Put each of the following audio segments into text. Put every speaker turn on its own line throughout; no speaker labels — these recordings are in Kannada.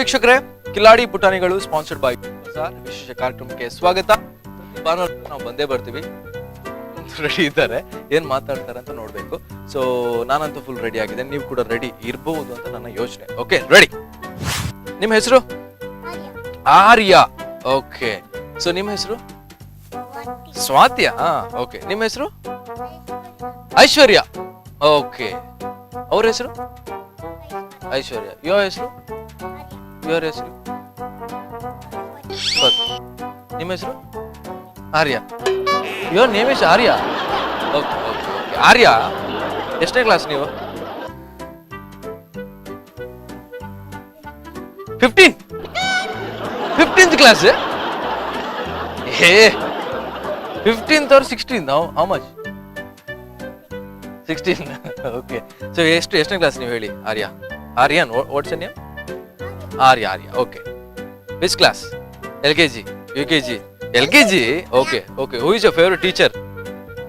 ವೀಕ್ಷಕರೇ, ಕಿಲಾಡಿ ಪುಟಾಣಿಗಳು ಸ್ಪಾನ್ಸರ್ಡ್ ಬೈ ವಿಶೇಷ ಕಾರ್ಯಕ್ರಮಕ್ಕೆ ಸ್ವಾಗತ. ಭಾನುವಾರ ನಾವು ಬಂದೇ ಬರ್ತೀವಿ. ರೆಡಿ ಇದ್ದಾರೆ, ಏನ್ ಮಾತಾಡ್ತಾರೆ ಅಂತ ನೋಡ್ಬೇಕು. ಸೊ ನಾನಂತೂ ಫುಲ್ ರೆಡಿ ಆಗಿದೆ, ನೀವು ಕೂಡ ರೆಡಿ ಇರಬಹುದು ಅಂತ ನನ್ನ ಯೋಚನೆ. Okay, ready. ನಿಮ್ಮ ಹೆಸರು? ಆರ್ಯ. ಓಕೆ, ಸೊ ನಿಮ್ಮ ಹೆಸರು? ಸ್ವಾತಿಯಾ? ಓಕೆ, ನಿಮ್ಮ ಹೆಸರು? ಐಶ್ವರ್ಯ. ಓಕೆ, ಅವ್ರ ಹೆಸರು? ಐಶ್ವರ್ಯ. your ಹೆಸರು? your ಹೆಸರು? ನಿಮ್ಮ ಹೆಸರು? Arya. your name is Arya. Okay okay okay. Arya, ಎಷ್ಟನೇ ಕ್ಲಾಸ್ ನೀವು? 15th class? ಏ 15th or 16th? how much? 16. Okay, so ಎಷ್ಟನೇ ಕ್ಲಾಸ್ ನೀವು ಹೇಳಿ? Arya. Aryan, what's your name? Arya. Okay, which class? LKG, UKG? LKG? Okay okay. Who is your favourite teacher?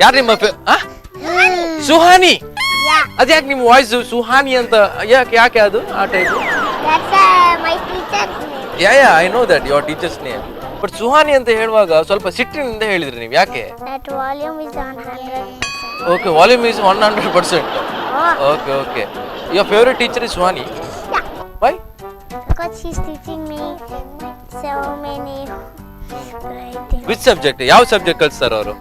ಯಾರು ನಿಮ್ಮ ಸುಹಾನಿ? ಅದ್ಯಾಕೆ ನಿಮ್ಮ ವಾಯ್ಸ್ ಸುಹಾನಿ ಅಂತ ಯಾಕೆ ಅದು ಆ type? Yeah I know that your teacher's name, but Suhani ಅಂತ ಹೇಳುವಾಗ ಸ್ವಲ್ಪ ಸಿಟ್ಟಿನಿಂದ ಹೇಳಿದ್ರಿ ನೀವು, ಯಾಕೆ? Okay, volume is 100%. Okay okay. Your favourite teacher is Suhani? Why?
Because she's teaching me so many writing.
Which subject? ಯಾವ ಸಬ್ಜೆಕ್ಟ್ ಕಲಿಸ್ತಾರೆ ಅವರು?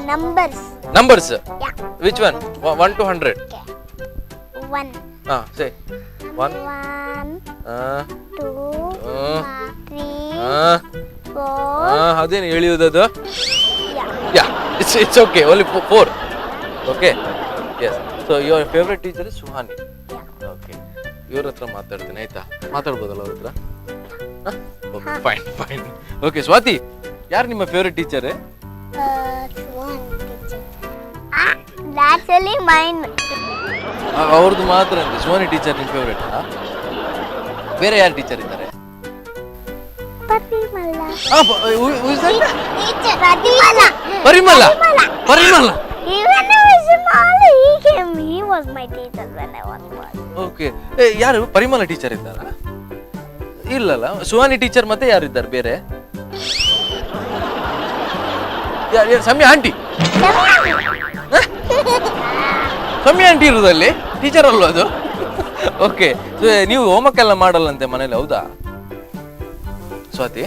Numbers.
Numbers?
Yeah.
Which one? 1 to 100?
Okay. 1.
Say 1
2 3 4.
ಅದೇನು ಎಳೆಯುವುದು?
Yeah.
It's okay, only 4. Okay, yes. So your favorite teacher is Suhani?
Yeah.
Okay. ಇವ್ರ ಹತ್ರ ಮಾತಾಡ್ತೀನಿ, ಆಯ್ತಾ? ಮಾತಾಡ್ಬೋದಲ್ಲ ಅವ್ರ ಹತ್ರ? Okay, fine. ಓಕೆ, ಸ್ವಾತಿ, ಯಾರು ನಿಮ್ಮ favourite teacher?
Suhani teacher. That's only mine.
ಅವ್ರದ್ದು ಮಾತ್ರ ಅಂತ ಸುಹಾನಿ ಟೀಚರ್ ನಿಮ್ಮ ಫೇವರೇಟ್? ಬೇರೆ ಯಾರು ಟೀಚರ್ ಇದ್ದಾರೆ? ಪರಿಮಳ.
Even I was small, he was my teacher when I was small.
Okay, ಯಾರು ಪರಿಮಳ ಟೀಚರ್ ಇದ್ದಾರಾ? ಇಲ್ಲಲ್ಲ, ಸುಹಾನಿ ಟೀಚರ್ ಮತ್ತೆ ಯಾರಿದ್ದಾರೆ ಬೇರೆ? ಯಾರು? ಸಮಯ ಆಂಟಿ. ಸಮಯ ಆಂಟಿ ಇರುವುದಲ್ಲಿ ಟೀಚರ್ ಅಲ್ವ ಅದು? ಓಕೆ, ನೀವು ಹೋಮ್ವರ್ಕ್ ಎಲ್ಲ ಮಾಡಲ್ಲಂತೆ ಮನೇಲಿ, ಹೌದಾ? ಸ್ವಾತಿ,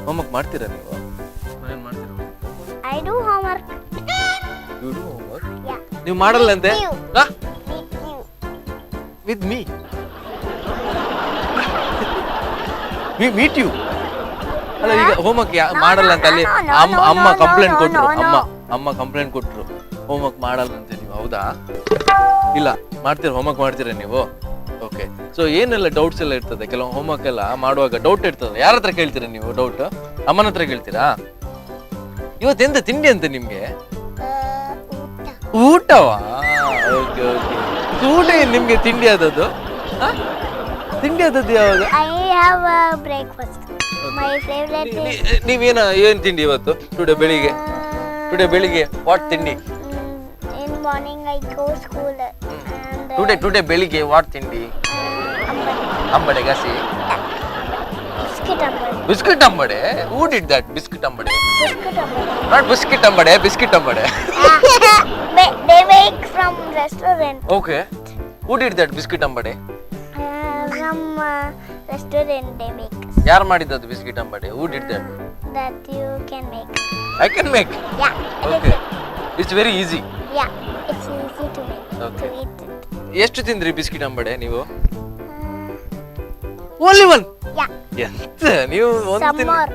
ಹೋಮ್ವರ್ಕ್ ಮಾಡ್ತೀರಾ ನೀವು ಮನೇಲಿ? ಮಾಡ್ತೀರಾ?
I do homework.
You do homework?
Yeah.
ನೀವು ಮಾಡಲ್ಲಂತೆ?
With you.
With me? We meet you? ಅಲ್ಲ, ಈಗ ಹೋಮ್ವರ್ಕ್ ಮಾಡಲ್ಲ ಅಂತ ಅಲ್ಲಿ ಅಮ್ಮ ಕಂಪ್ಲೇಂಟ್ ಕೊಟ್ರು. ಅಮ್ಮ ಕಂಪ್ಲೇಂಟ್ ಕೊಟ್ರು, ಹೋಮ್ವರ್ಕ್ ಮಾಡಲ್ಲ ಅಂತ ನೀವು, ಹೌದಾ? ಇಲ್ಲ, ಮಾಡ್ತೀರಾ? ಹೋಮ್ವರ್ಕ್ ಮಾಡ್ತೀರಾ ನೀವು? ಓಕೆ, ಸೊ ಏನೆಲ್ಲ ಡೌಟ್ಸ್ ಎಲ್ಲ ಇರ್ತದೆ? ಕೆಲವು ಹೋಮ್ವರ್ಕ್ ಎಲ್ಲ ಮಾಡುವಾಗ ಡೌಟ್ ಇರ್ತದೆ, ಯಾರ ಹತ್ರ ಕೇಳ್ತೀರಾ ನೀವು ಡೌಟ್? ಅಮ್ಮನ ಹತ್ರ ಕೇಳ್ತೀರಾ? ಇವತ್ತೆಂತ ತಿಂಡಿ ಅಂತ ನಿಮ್ಗೆ? ಊಟವಾ? Okay okay. ಊಟ ಏನು ನಿಮ್ಗೆ ತಿಂಡಿ ಆದದ್ದು? ತಿಂಡಿ ಆದದ್ದು ಯಾವಾಗ?
I have a breakfast. My favorite is
ಏನ್ ತಿಂಡಿ ಇವತ್ತು? ಟುಡೇ ಬೆಳಿಗ್ಗೆ ವಾಟ್ ತಿಂಡಿ?
in morning I go school and
today ಬೆಳಿಗ್ಗೆ ವಾಟ್ ತಿಂಡಿ? ಅಂಬಡೆ ಗಸಿ? ಬಿಸ್ಕಿಟ್ ಅಂಬಡೆ? Who did that? ಬಿಸ್ಕಿಟ್ ಅಂಬಡೆ? ನಾಟ್ ಬಿಸ್ಕಿಟ್ ಅಂಬಡೆ, ಬಿಸ್ಕಿಟ್ ಅಂಬಡೆ.
They make from restaurant.
Okay, who did that biscuit ಅಂಬಡೆ?
From restaurant they make.
ಯಾರು ಮಾಡಿದ್ದು ಬಿಸ್ಕಿಟ್ ಅಂಬಡೆ? Who did that?
That you can make.
I can make.
Yeah.
Okay, it's very easy.
Yeah, it's easy to make.
Okay.
To eat it.
ಎಷ್ಟು ತಿಂದ್ರಿ ಬಿಸ್ಕಿಟ್ ಅಂಬಡೆ ನೀವು? Only one?
Yeah.
ಎಂತ ನೀವು ಒಂದು
Some more.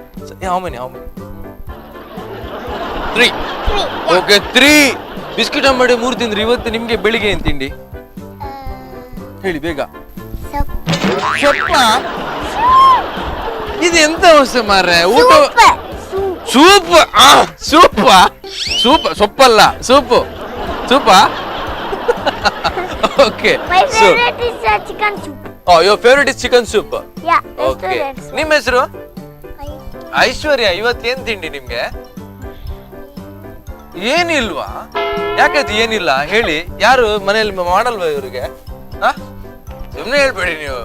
How many? 3.
3. Yeah.
Okay, 3 biscuit ಅಂಬಡೆ 3 ತಿಂದ್ರಿ. ಇವತ್ತು ನಿಮ್ಗೆ ಬೆಳಿಗ್ಗೆ ಏನ್ ತಿಂಡಿ ಹೇಳಿ ಬೇಗ? ಸೊಪ್ಪ? ಇದು ಎಂತ ಅವಸ್ಥೆ ಮಾರ್ರೆ? ಊಟ ಸೂಪ್? ಸೂಪ್ ಸೊಪ್ಪಲ್ಲ, ಸೂಪಾ? Okay.
My favorite is chicken soup.
Your favorite is chicken soup?
Yeah.
Okay.
Restaurant.
ನಿಮ್ಮ ಹೆಸರು? ಐಶ್ವರ್ಯ. ಇವತ್ತೇನ್ ತಿಂಡಿ ನಿಮ್ಗೆ? ಏನಿಲ್ವಾ? ಯಾಕೈತಿ ಏನಿಲ್ಲ ಹೇಳಿ? ಯಾರು ಮನೆಯಲ್ಲಿ ಮಾಡಲ್ವಾ ಇವರಿಗೆ? ಸುಮ್ಮನೆ ಹೇಳ್ಬೇಡಿ ನೀವು.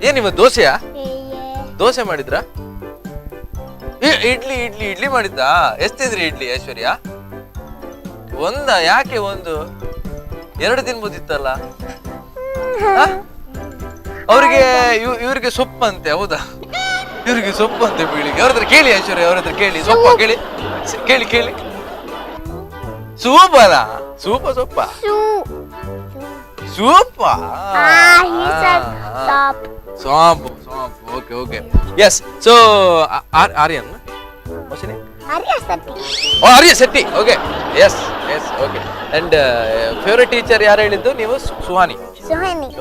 ಏನಿವ ದೋಸೆಯಾ? ದೋಸೆ ಮಾಡಿದ್ರಾ? ಇಡ್ಲಿ ಇಡ್ಲಿ ಇಡ್ಲಿ ಮಾಡಿದ್ದ? ಎಷ್ಟಿದ್ರಿ ಇಡ್ಲಿ ಐಶ್ವರ್ಯ? ಒಂದ? ಯಾಕೆ ಒಂದು? 2 ತಿನ್ಬೋದಿತ್ತಲ್ಲ. ಅವ್ರಿಗೆ ಇವ್ರಿಗೆ ಸೊಪ್ಪಂತೆ, ಹೌದಾ? ಇವ್ರಿಗೆ ಸೊಪ್ಪಂತೆ ಬೀಳಿಗೆ. ಅವ್ರ ಹತ್ರ ಕೇಳಿ ಐಶ್ವರ್ಯ, ಅವ್ರ ಹತ್ರ ಕೇಳಿ. ಸೊಪ್ಪ ಕೇಳಿ, ಕೇಳಿ ಕೇಳಿ. ಸೂಪ್ ಅಲ್ಲ, ಸೂಪ ಸೊಪ್ಪ ಸೂಪ. ಸಾಂಪು ಸಾಂಪು. Okay okay. Yes. So Aryan Arya Shetty. Okay. Yes yes. Okay. And favourite teacher ಯಾರು ಹೇಳಿದ್ದು? ನೀವು Suhani.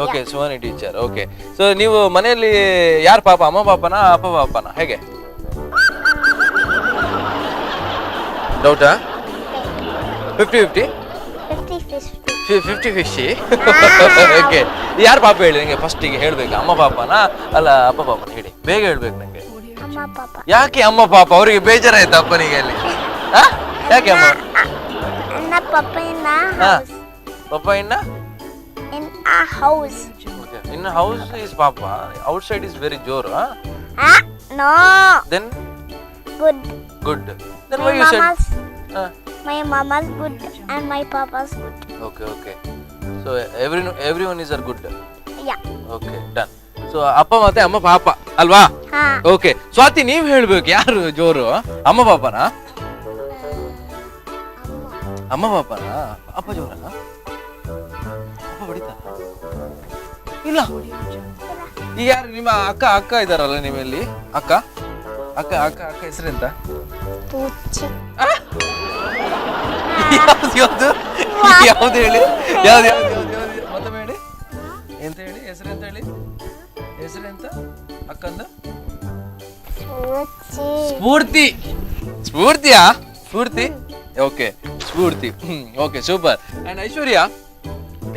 Okay, Suhani teacher. Okay. So ನೀವು ಮನೆಯಲ್ಲಿ ಯಾರು ಪಾಪ? ಅಮ್ಮ ಪಾಪನ ಅಪ್ಪ ಪಾಪನ? ಹೇಗೆ? ಡೌಟಾ? 50-50? 50-50. ಓಕೆ. ಯಾರು ಪಾಪ ಹೇಳಿ ನಂಗೆ ಫಸ್ಟಿಗೆ ಹೇಳ್ಬೇಕು? ಅಮ್ಮ ಪಾಪನ ಅಲ್ಲ ಅಪ್ಪ ಪಾಪನ? ಹೇಳಿ, ಬೇಗ ಹೇಳ್ಬೇಕು ನಂಗೆ. ಯಾಕೆ ಅಮ್ಮ ಪಾಪ? ಅವರಿಗೆ ಬೇಜಾರಾಯ್ತು ಅಪ್ಪನಿಗೆ ಅಲ್ಲಿ? ಯಾಕೆ ಅಮ್ಮ? ಪಪ್ಪ in a house is papa, outside is very jor, huh?
No.
Then good. Then why you said
my mama's good and my papa's good.
Okay. So everyone is good.
Yeah.
Okay, done. So ಅಪ್ಪ ಮತ್ತೆ ಅಮ್ಮ ಪಾಪ ಅಲ್ವಾ? ಓಕೆ. ಸ್ವಾತಿ ನೀವ್ ಹೇಳ್ಬೇಕು, ಯಾರು ಜೋರು? ಅಮ್ಮ ಪಾಪನಾ? ಅಮ್ಮ ಪಾಪನಾ? ಅಪ್ಪ ಜೋರನಾ? ಅಪ್ಪ ಹೊಡಿತಾರ? ಇಲ್ಲ. ಈಗ ಯಾರು ನಿಮ್ಮ ಅಕ್ಕ ಇದಾರಲ್ಲ ನಿಮ್ಮಲ್ಲಿ? ಅಕ್ಕ ಹೆಸರೆಂತ? ಯಾವ್ದು ಹೇಳಿ? ಯಾವ್ದು ಮತ್ತೊಮ್ಮೆ ಹೇಳಿ. ಎಂತ ಹೇಳಿ? ಹೆಸರೆಂತ ಹೇಳಿ. ಹೆಸರೆಂತ ಅಕ್ಕಂದ? ಸ್ಫೂರ್ತಿಯಾ? Spoorthi. Okay, Spoorthi. Okay, super. And Aishwarya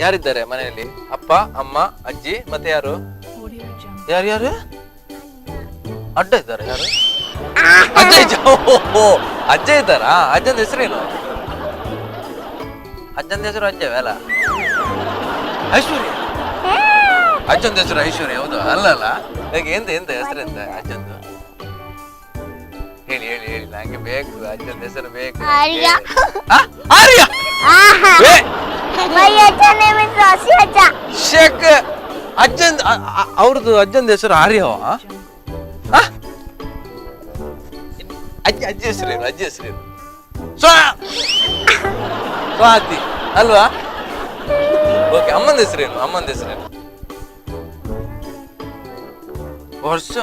ಯಾರಿದ್ದಾರೆ ಮನೆಯಲ್ಲಿ? ಅಪ್ಪ, ಅಮ್ಮ, ಅಜ್ಜಿ, ಮತ್ತೆ ಯಾರು? ಯಾರು ಅಡ್ಡ ಇದ್ದಾರೆ? ಯಾರು? ಅಜ್ಜ ಇದ್ದಾರಾ? ಅಜ್ಜನ ಹೆಸರೇನು? ಅಜ್ಜನ ಹೆಸರು ಅಜ್ಜವೇ ಅಲ್ಲ? ಐಶ್ವರ್ಯ. ಅಜ್ಜನ ಹೆಸರು ಐಶ್ವರ್ಯ, ಹೌದು? ಅಲ್ಲಲ್ಲ. ಎಂತ ಹೆಸರೆಂತ ಅಜ್ಜಂದು? ಹೇಳಿ ನಂಗೆ ಬೇಕು, ಅಜ್ಜನ ಹೆಸರು ಬೇಕು. ಆರ್ಯ. ಅವ್ರದ್ದು ಅಜ್ಜನ ಹೆಸರು ಆರ್ಯವ? ಅಜ್ಜಿ ಹೆಸರೇನು? ಸ್ವಾತಿ ಅಲ್ವಾ? ಓಕೆ. ಅಮ್ಮನ ಹೆಸರೇನು? ವರ್ಷ.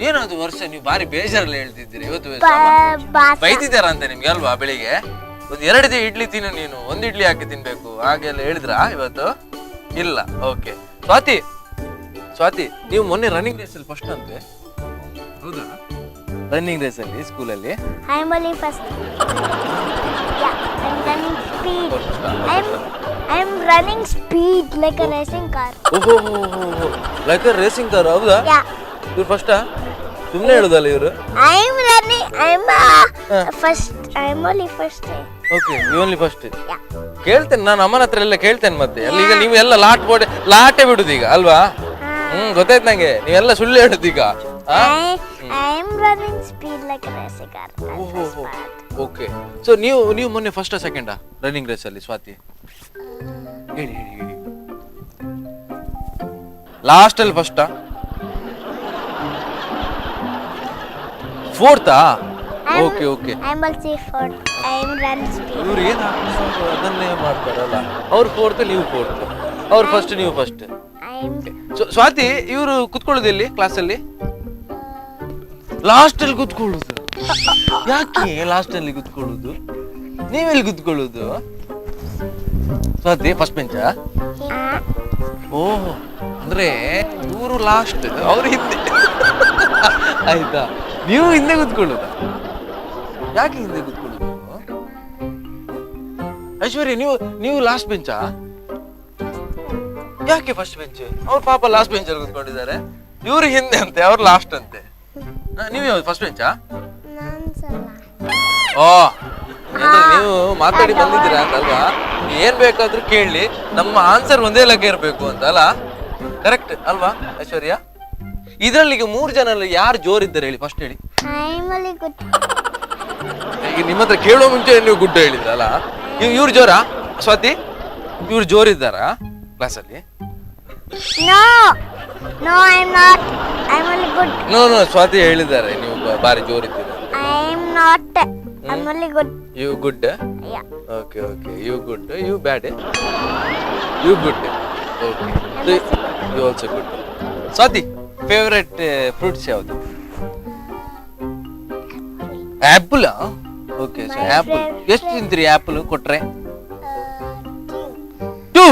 ಏನದು ವರ್ಷ? ನೀವು ಬಾರಿ ಬೇಜಾರಲ್ಲಿ ಹೇಳ್ತಿದ್ದೀರಿ. ಇವತ್ತು ಬೈತಿದ್ದಾರ ಅಂತ ನಿಮ್ಗೆ ಅಲ್ವಾ? ಬೆಳಿಗ್ಗೆ ಒಂದು 2 ಇಡ್ಲಿ ತಿನ್ನು ನೀನು, 1 ಇಡ್ಲಿ ಹಾಕಿ ತಿನ್ಬೇಕು ಹಾಗೆಲ್ಲ ಹೇಳಿದ್ರಾ ಇವತ್ತು? ಇಲ್ಲ. ಓಕೆ. ಸ್ವಾತಿ ನೀವು ಮೊನ್ನೆ ರನ್ನಿಂಗ್ ರೇಸ್ ಅಲ್ಲಿ ಫಸ್ಟ್ ಅಂತೆ, ಹೌದಾ? ರನ್ನಿಂಗ್ ರೇಸ್ ಅಲ್ಲಿ ಸ್ಕೂಲಲ್ಲಿ
I'm running speed like a racing car.
Like a racing car, ಹೌದಾ? ಇವ್ರು ಫಸ್ಟಾ? ಸುಮ್ಮನೆ ಹೇಳುದಲ್ಲ ಇವರು?
I'm only first.
Okay, you only first. ಕೇಳ್ತೇನೆ ನಾನು ಅಮ್ಮನ ಹತ್ರ ಎಲ್ಲ ಕೇಳ್ತೇನೆ. ಮತ್ತೆ ಅಲ್ಲಿ ಈಗ ನೀವು ಎಲ್ಲ ಲಾಟೆ ಬಿಡುದು ಈಗ ಅಲ್ವಾ? ಗೊತ್ತಾಯ್ತು ನಂಗೆ. ನೀವೆಲ್ಲ ಸುಳ್ಳು ಹೇಳುದು ಈಗ.
I'm running speed like a racing car.
Okay. So ನೀವು ಮೊನ್ನೆ ಫಸ್ಟಾ ಸೆಕೆಂಡಾ ರನ್ನಿಂಗ್ ರೇಸ್ ಅಲ್ಲಿ? ಸ್ವಾತಿ ಹೇಳಿ. ಲಾಸ್ಟ್ ಅಲ್ಲಿ ಫಸ್ಟಾ? ಫೋರ್ತಾ? Okay.
I'm also fourth. I'm running speed.
ಇವ್ರು ಏನು ಅದನ್ನೇ ಮಾಡ್ತಾರಲ್ಲ. ಅವ್ರು ಫೋರ್ತ್, ನೀವು ಫೋರ್ತ್. ಅವ್ರು ಫಸ್ಟ್, ನೀವು ಫಸ್ಟ್. ಸ್ವಾತಿ ಇವರು ಕುತ್ಕೊಳ್ಳೋದು ಎಲ್ಲಿ ಕ್ಲಾಸಲ್ಲಿ? ಲಾಸ್ಟ್ ಅಲ್ಲಿ ಕುತ್ಕೊಳ್ಳೋದು. ಯಾಕೆ ಲಾಸ್ಟ್ ಅಲ್ಲಿ ಕುತ್ಕೊಳ್ಳೋದು? ನೀವೆಲ್ಲಿ ಕುತ್ಕೊಳ್ಳೋದು? ಸ್ವಾತಿ ಫಸ್ಟ್ ಬೆಂಚಾ? ಓಹ್, ಅಂದ್ರೆ ಇವರು ಲಾಸ್ಟ್, ಅವ್ರು ಹಿಂದೆ. ಆಯ್ತಾ? ನೀವು ಹಿಂದೆ ಕುತ್ಕೊಳ್ಳೋದ? ಯಾಕೆ ಹಿಂದೆ ಕುತ್ಕೊಳ್ಳೋದು? ಐಶ್ವರ್ಯ ನೀವು ಲಾಸ್ಟ್ ಬೆಂಚಾ? ಯಾಕೆ ಫಸ್ಟ್ ಬೆಂಚ್? ಅವ್ರ ಪಾಪ ಲಾಸ್ಟ್ ಬೆಂಚ್ ಅಲ್ಲಿ ಕುತ್ಕೊಂಡಿದ್ದಾರೆ. ಇವ್ರು ಹಿಂದೆ ಅಂತೆ, ಅವ್ರು ಲಾಸ್ಟ್ ಅಂತೆ. ನೀವು ಯಾವ್ದು ಫಸ್ಟ್ ಬೆಂಚಾ? ಓ, ನೀವು ಮಾತಾಡಿ ಬಂದಿದ್ದೀರಾ ಅಂತಲ್ವಾ? ಏನ್ ಬೇಕಾದ್ರೂ ಕೇಳಿ, ನಮ್ಮ ಆನ್ಸರ್ ಒಂದೇ ಲೆಕ್ಕ ಇರ್ಬೇಕು ಅಂತ ಅಲ್ಲ? ಕರೆಕ್ಟ್ ಅಲ್ವಾ ಐಶ್ವರ್ಯ? ಇದ್ರಲ್ಲಿ ಈಗ 3 ಜನ ಯಾರು ಜೋರಿದ್ದಾರೆ ಹೇಳಿ, ಫಸ್ಟ್ ಹೇಳಿ.
I'm only good.
ಈಗ ನಿಮ್ಮ ಹತ್ರ ಕೇಳೋ ಮುಂಚೆ ನೀವು ಗುಡ್ ಹೇಳಿದ್ರಲ್ಲ, ಇವ್ರು ಜೋರಾ ಸ್ವಾತಿ? ಇವ್ರು ಜೋರಿದ್ದಾರಾ ಕ್ಲಾಸಲ್ಲಿ?
No, I'm not. I'm only good.
No Swati ಹೇಳಿದ್ದಾರೆ ನೀವು ಬಾರಿ ಜೋರಿದ್ದೀರ.
I'm not. I'm only good.
You good?
Yeah.
Okay you good, you bad, you good. Okay you also good. Swati favourite fruits ಯಾವುದು? ಆಪಲ್. ಓಕೆ ಸೊ ಆಪಲ್ ಎಷ್ಟು ತಿಂತೀರಿ ಆಪಲ್ ಕೊಟ್ರೆ? 2.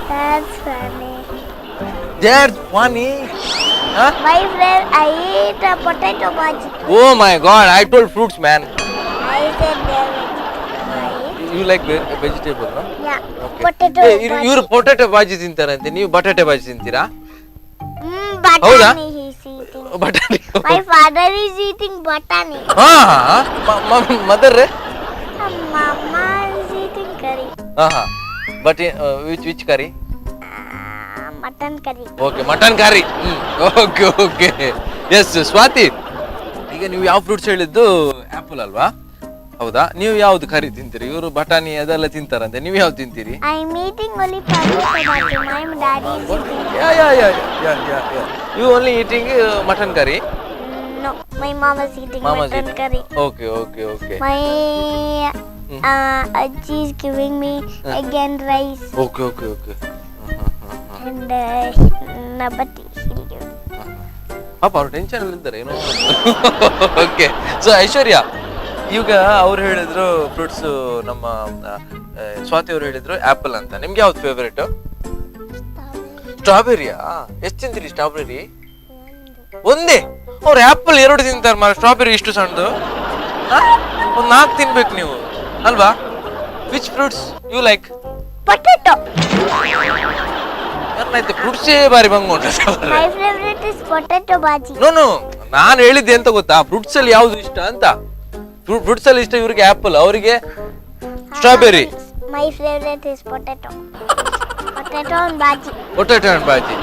That's funny.
That's funny. Huh?
My friend, I eat a potato bhaji.
Oh my god, I told fruits man.
I said they're vegetable.
You like vegetable, no?
Yeah.
Okay.
Potato bhaji.
ಇವರು ಪೊಟೆಟೊ ಬಾಜಿ ತಿಂತಾರಂತೆ, ನೀವು ಬಟಾಟೆ ಬಾಜಿ ತಿಂತೀರಾ?
Batani he's eating.
ಬಟಾಣಿ.
My father is eating batani.
ಹಾ mother?
Mama is eating curry.
ಹಾ but which curry?
Mutton curry.
Okay mutton curry. Okay yes Swati, ಈಗ ನೀವು ಯಾವ ಫ್ರೂಟ್ಸ್ ಹೇಳಿದ್ದು ಆಪಲ್ ಅಲ್ವಾ? ಹೌದಾ? ನೀವು ಯಾವ್ದು ಕರಿ ತಿಂತೀರಿ? ಇವರು ಬಟಾಣಿ ಅದೆಲ್ಲ ತಿಂತಾರಂತೆ, ನೀವು ಯಾವ್ದು ತಿಂತೀರಿ?
I'm eating only potato bhaji. My daddy is eating.
Yeah. You only eating mutton curry?
No, my mom is eating
Mama's
mutton
eating.
curry.
Okay.
My Ajji is giving me egg and rice.
Okay.
And nabati he'll give.
ಪಾಪ ಅವ್ರು ಟೆನ್ಷನ್ ಅಲ್ಲಿ ಇದ್ದಾರೆ ಏನೋ. ಓಕೆ ಸೊ ಐಶ್ವರ್ಯ, ಈಗ ಅವ್ರು ಹೇಳಿದ್ರು ಫ್ರೂಟ್ಸ್, ನಮ್ಮ ಸ್ವಾತಿ ಅವ್ರು ಹೇಳಿದ್ರು ಆಪಲ್ ಅಂತ. ನಿಮ್ಗೆ ಯಾವ್ದು ಫೇವರೇಟ್? ಸ್ಟ್ರಾಬೆರಿಯಾ? ಎಷ್ಟು ತಿಂತೀರಿ ಸ್ಟ್ರಾಬೆರಿ? ಒಂದೇ? ಅವ್ರು ಆಪಲ್ 2 ತಿಂತಾರೆ ಮಾರ, ಸ್ಟ್ರಾಬೆರಿ ಇಷ್ಟು ಸಣ್ಣದು. ಒಂದು 4 ತಿನ್ಬೇಕು ನೀವು ಅಲ್ವಾ? Which fruits you like?
Potato.
ಏನಾಯ್ತು ಫ್ರೂಟ್ಸೇ ಬಾರಿ ಬಂಗೊಂಡ.
My favorite is potato bhaji.
No ನಾನು ಹೇಳಿದ್ದೆ ಅಂತ ಗೊತ್ತಾ, ಫ್ರೂಟ್ಸ್ ಅಲ್ಲಿ ಯಾವ್ದು ಇಷ್ಟ ಅಂತ. ಫ್ರೂಟ್ಸ್ ಅಲ್ಲಿ ಇಷ್ಟ ಇವ್ರಿಗೆ ಆಪಲ್, ಅವರಿಗೆ strawberry.
My favorite is potato. Potato and bhaji.
Potato and bhaji.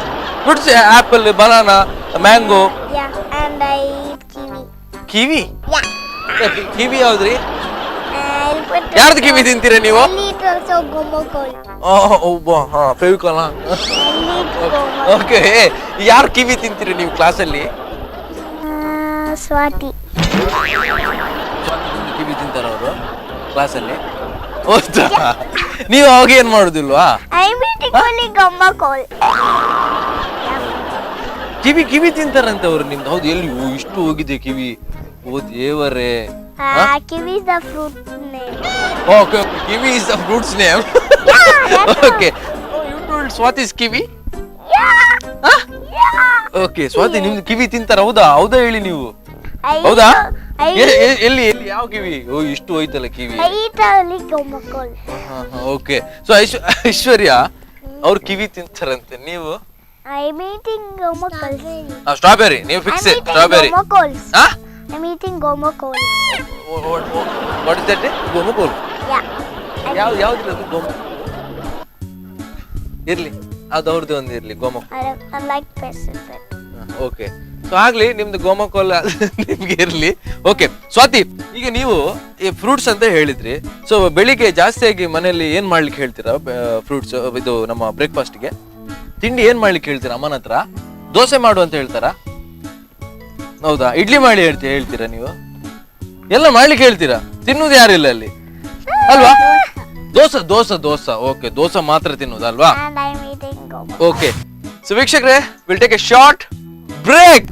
Fruits apple, banana, mango.
Yeah, and I eat kiwi.
Kiwi?
Yeah.
Kiwi ಯಾವ್ದ್ರಿ?
I'll put.
ಯಾರ್ದು ಕಿವಿ ತಿಂತೀರ ನೀವು?
I'll eat also gomokol.
Fevicol.
I'll eat gomokol.
Okay, ಯಾರು ಕಿವಿ ತಿಂತೀರಿ ನೀವು ಕ್ಲಾಸಲ್ಲಿ?
Swati.
ಕಿವಿ ತಿಂತಾರ ಅವರು ಕ್ಲಾಸಲ್ಲಿ? ಹೌದಾ? ನೀವು ಅವಾಗ ಏನ್ ಮಾಡುದಿಲ್ವಾ?
I'm eating only gomokol.
ಕಿವಿ ತಿಂತಾರಂತೆ ಅವ್ರು ನಿಮ್ದು. ಹೌದು, ಎಲ್ಲಿ ಇಷ್ಟು ಹೋಗಿದೆ ಕಿವಿ? ಓ ದೇವರೇ.
Kiwi is the fruit name.
Okay, kiwi is the fruit's name. Okay. Oh, you told Swati is kiwi?
Yeah.
Okay, Swati ನಿಮ್ದು ಕಿವಿ ತಿಂತಾರ? ಹೌದಾ ಹೇಳಿ ನೀವು.
I
ಹೌದಾ?
eat-
ಎಲ್ಲಿ ಯಾವ ಕಿವಿ? ಓ ಇಷ್ಟು ಹೋಯ್ತಲ್ಲ kiwi.
I eat only gomokol.
Okay so Aishwarya ಅವ್ರು ಕಿವಿ ತಿಂತಾರಂತೆ, ನೀವು?
I'm eating gomokol.
ಸ್ಟ್ರಾಬೆರಿ. ನೀವು fix strawberry.
I'm eating gomokol.
What is that? ಗೋಮಕೋಲ್.
Yeah.
ಯಾವ್ದಿಲ್ಲ ಅದು ಗೋಮ ಇರ್ಲಿ, ಅದು ಅವ್ರದ್ದು ಒಂದು ಇರ್ಲಿ ಗೋಮಕೋಲ್.
I like person.
Okay so ಆಗ್ಲಿ, ನಿಮ್ದು ಗೋಮಕೋಲ್ ನಿಮ್ಗೆ ಇರ್ಲಿ. ಓಕೆ ಸ್ವಾತಿ, ಈಗ ನೀವು ಈ ಫ್ರೂಟ್ಸ್ ಅಂತ ಹೇಳಿದ್ರಿ. ಸೊ ಬೆಳಿಗ್ಗೆ ಜಾಸ್ತಿಯಾಗಿ ಮನೆಯಲ್ಲಿ ಏನ್ ಮಾಡ್ಲಿಕ್ಕೆ ಹೇಳ್ತೀರಾ? ಫ್ರೂಟ್ಸ್ ಇದು ನಮ್ಮ ಬ್ರೇಕ್ಫಾಸ್ಟ್ಗೆ ತಿಂಡಿ ಏನ್ ಮಾಡ್ಲಿಕ್ಕೆ ಹೇಳ್ತೀರಾ ಅಮ್ಮನ ಹತ್ರ? ದೋಸೆ ಮಾಡು ಅಂತ ಹೇಳ್ತಾರಾ? ಹೌದಾ? ಇಡ್ಲಿ ಮಾಡಿ ಹೇಳ್ತೀರಾ ನೀವು? ಎಲ್ಲ ಮಾಡ್ಲಿಕ್ಕೆ ಹೇಳ್ತೀರಾ? ತಿನ್ನುವುದು ಯಾರಿಲ್ಲ ಅಲ್ಲಿ ಅಲ್ವಾ? ದೋಸೆ. ಓಕೆ, ದೋಸೆ ಮಾತ್ರ ತಿನ್ನುವುದಲ್ವಾ?
And I'm eating gomokol.
Okay so ವೀಕ್ಷಕರೇ, will take a short break.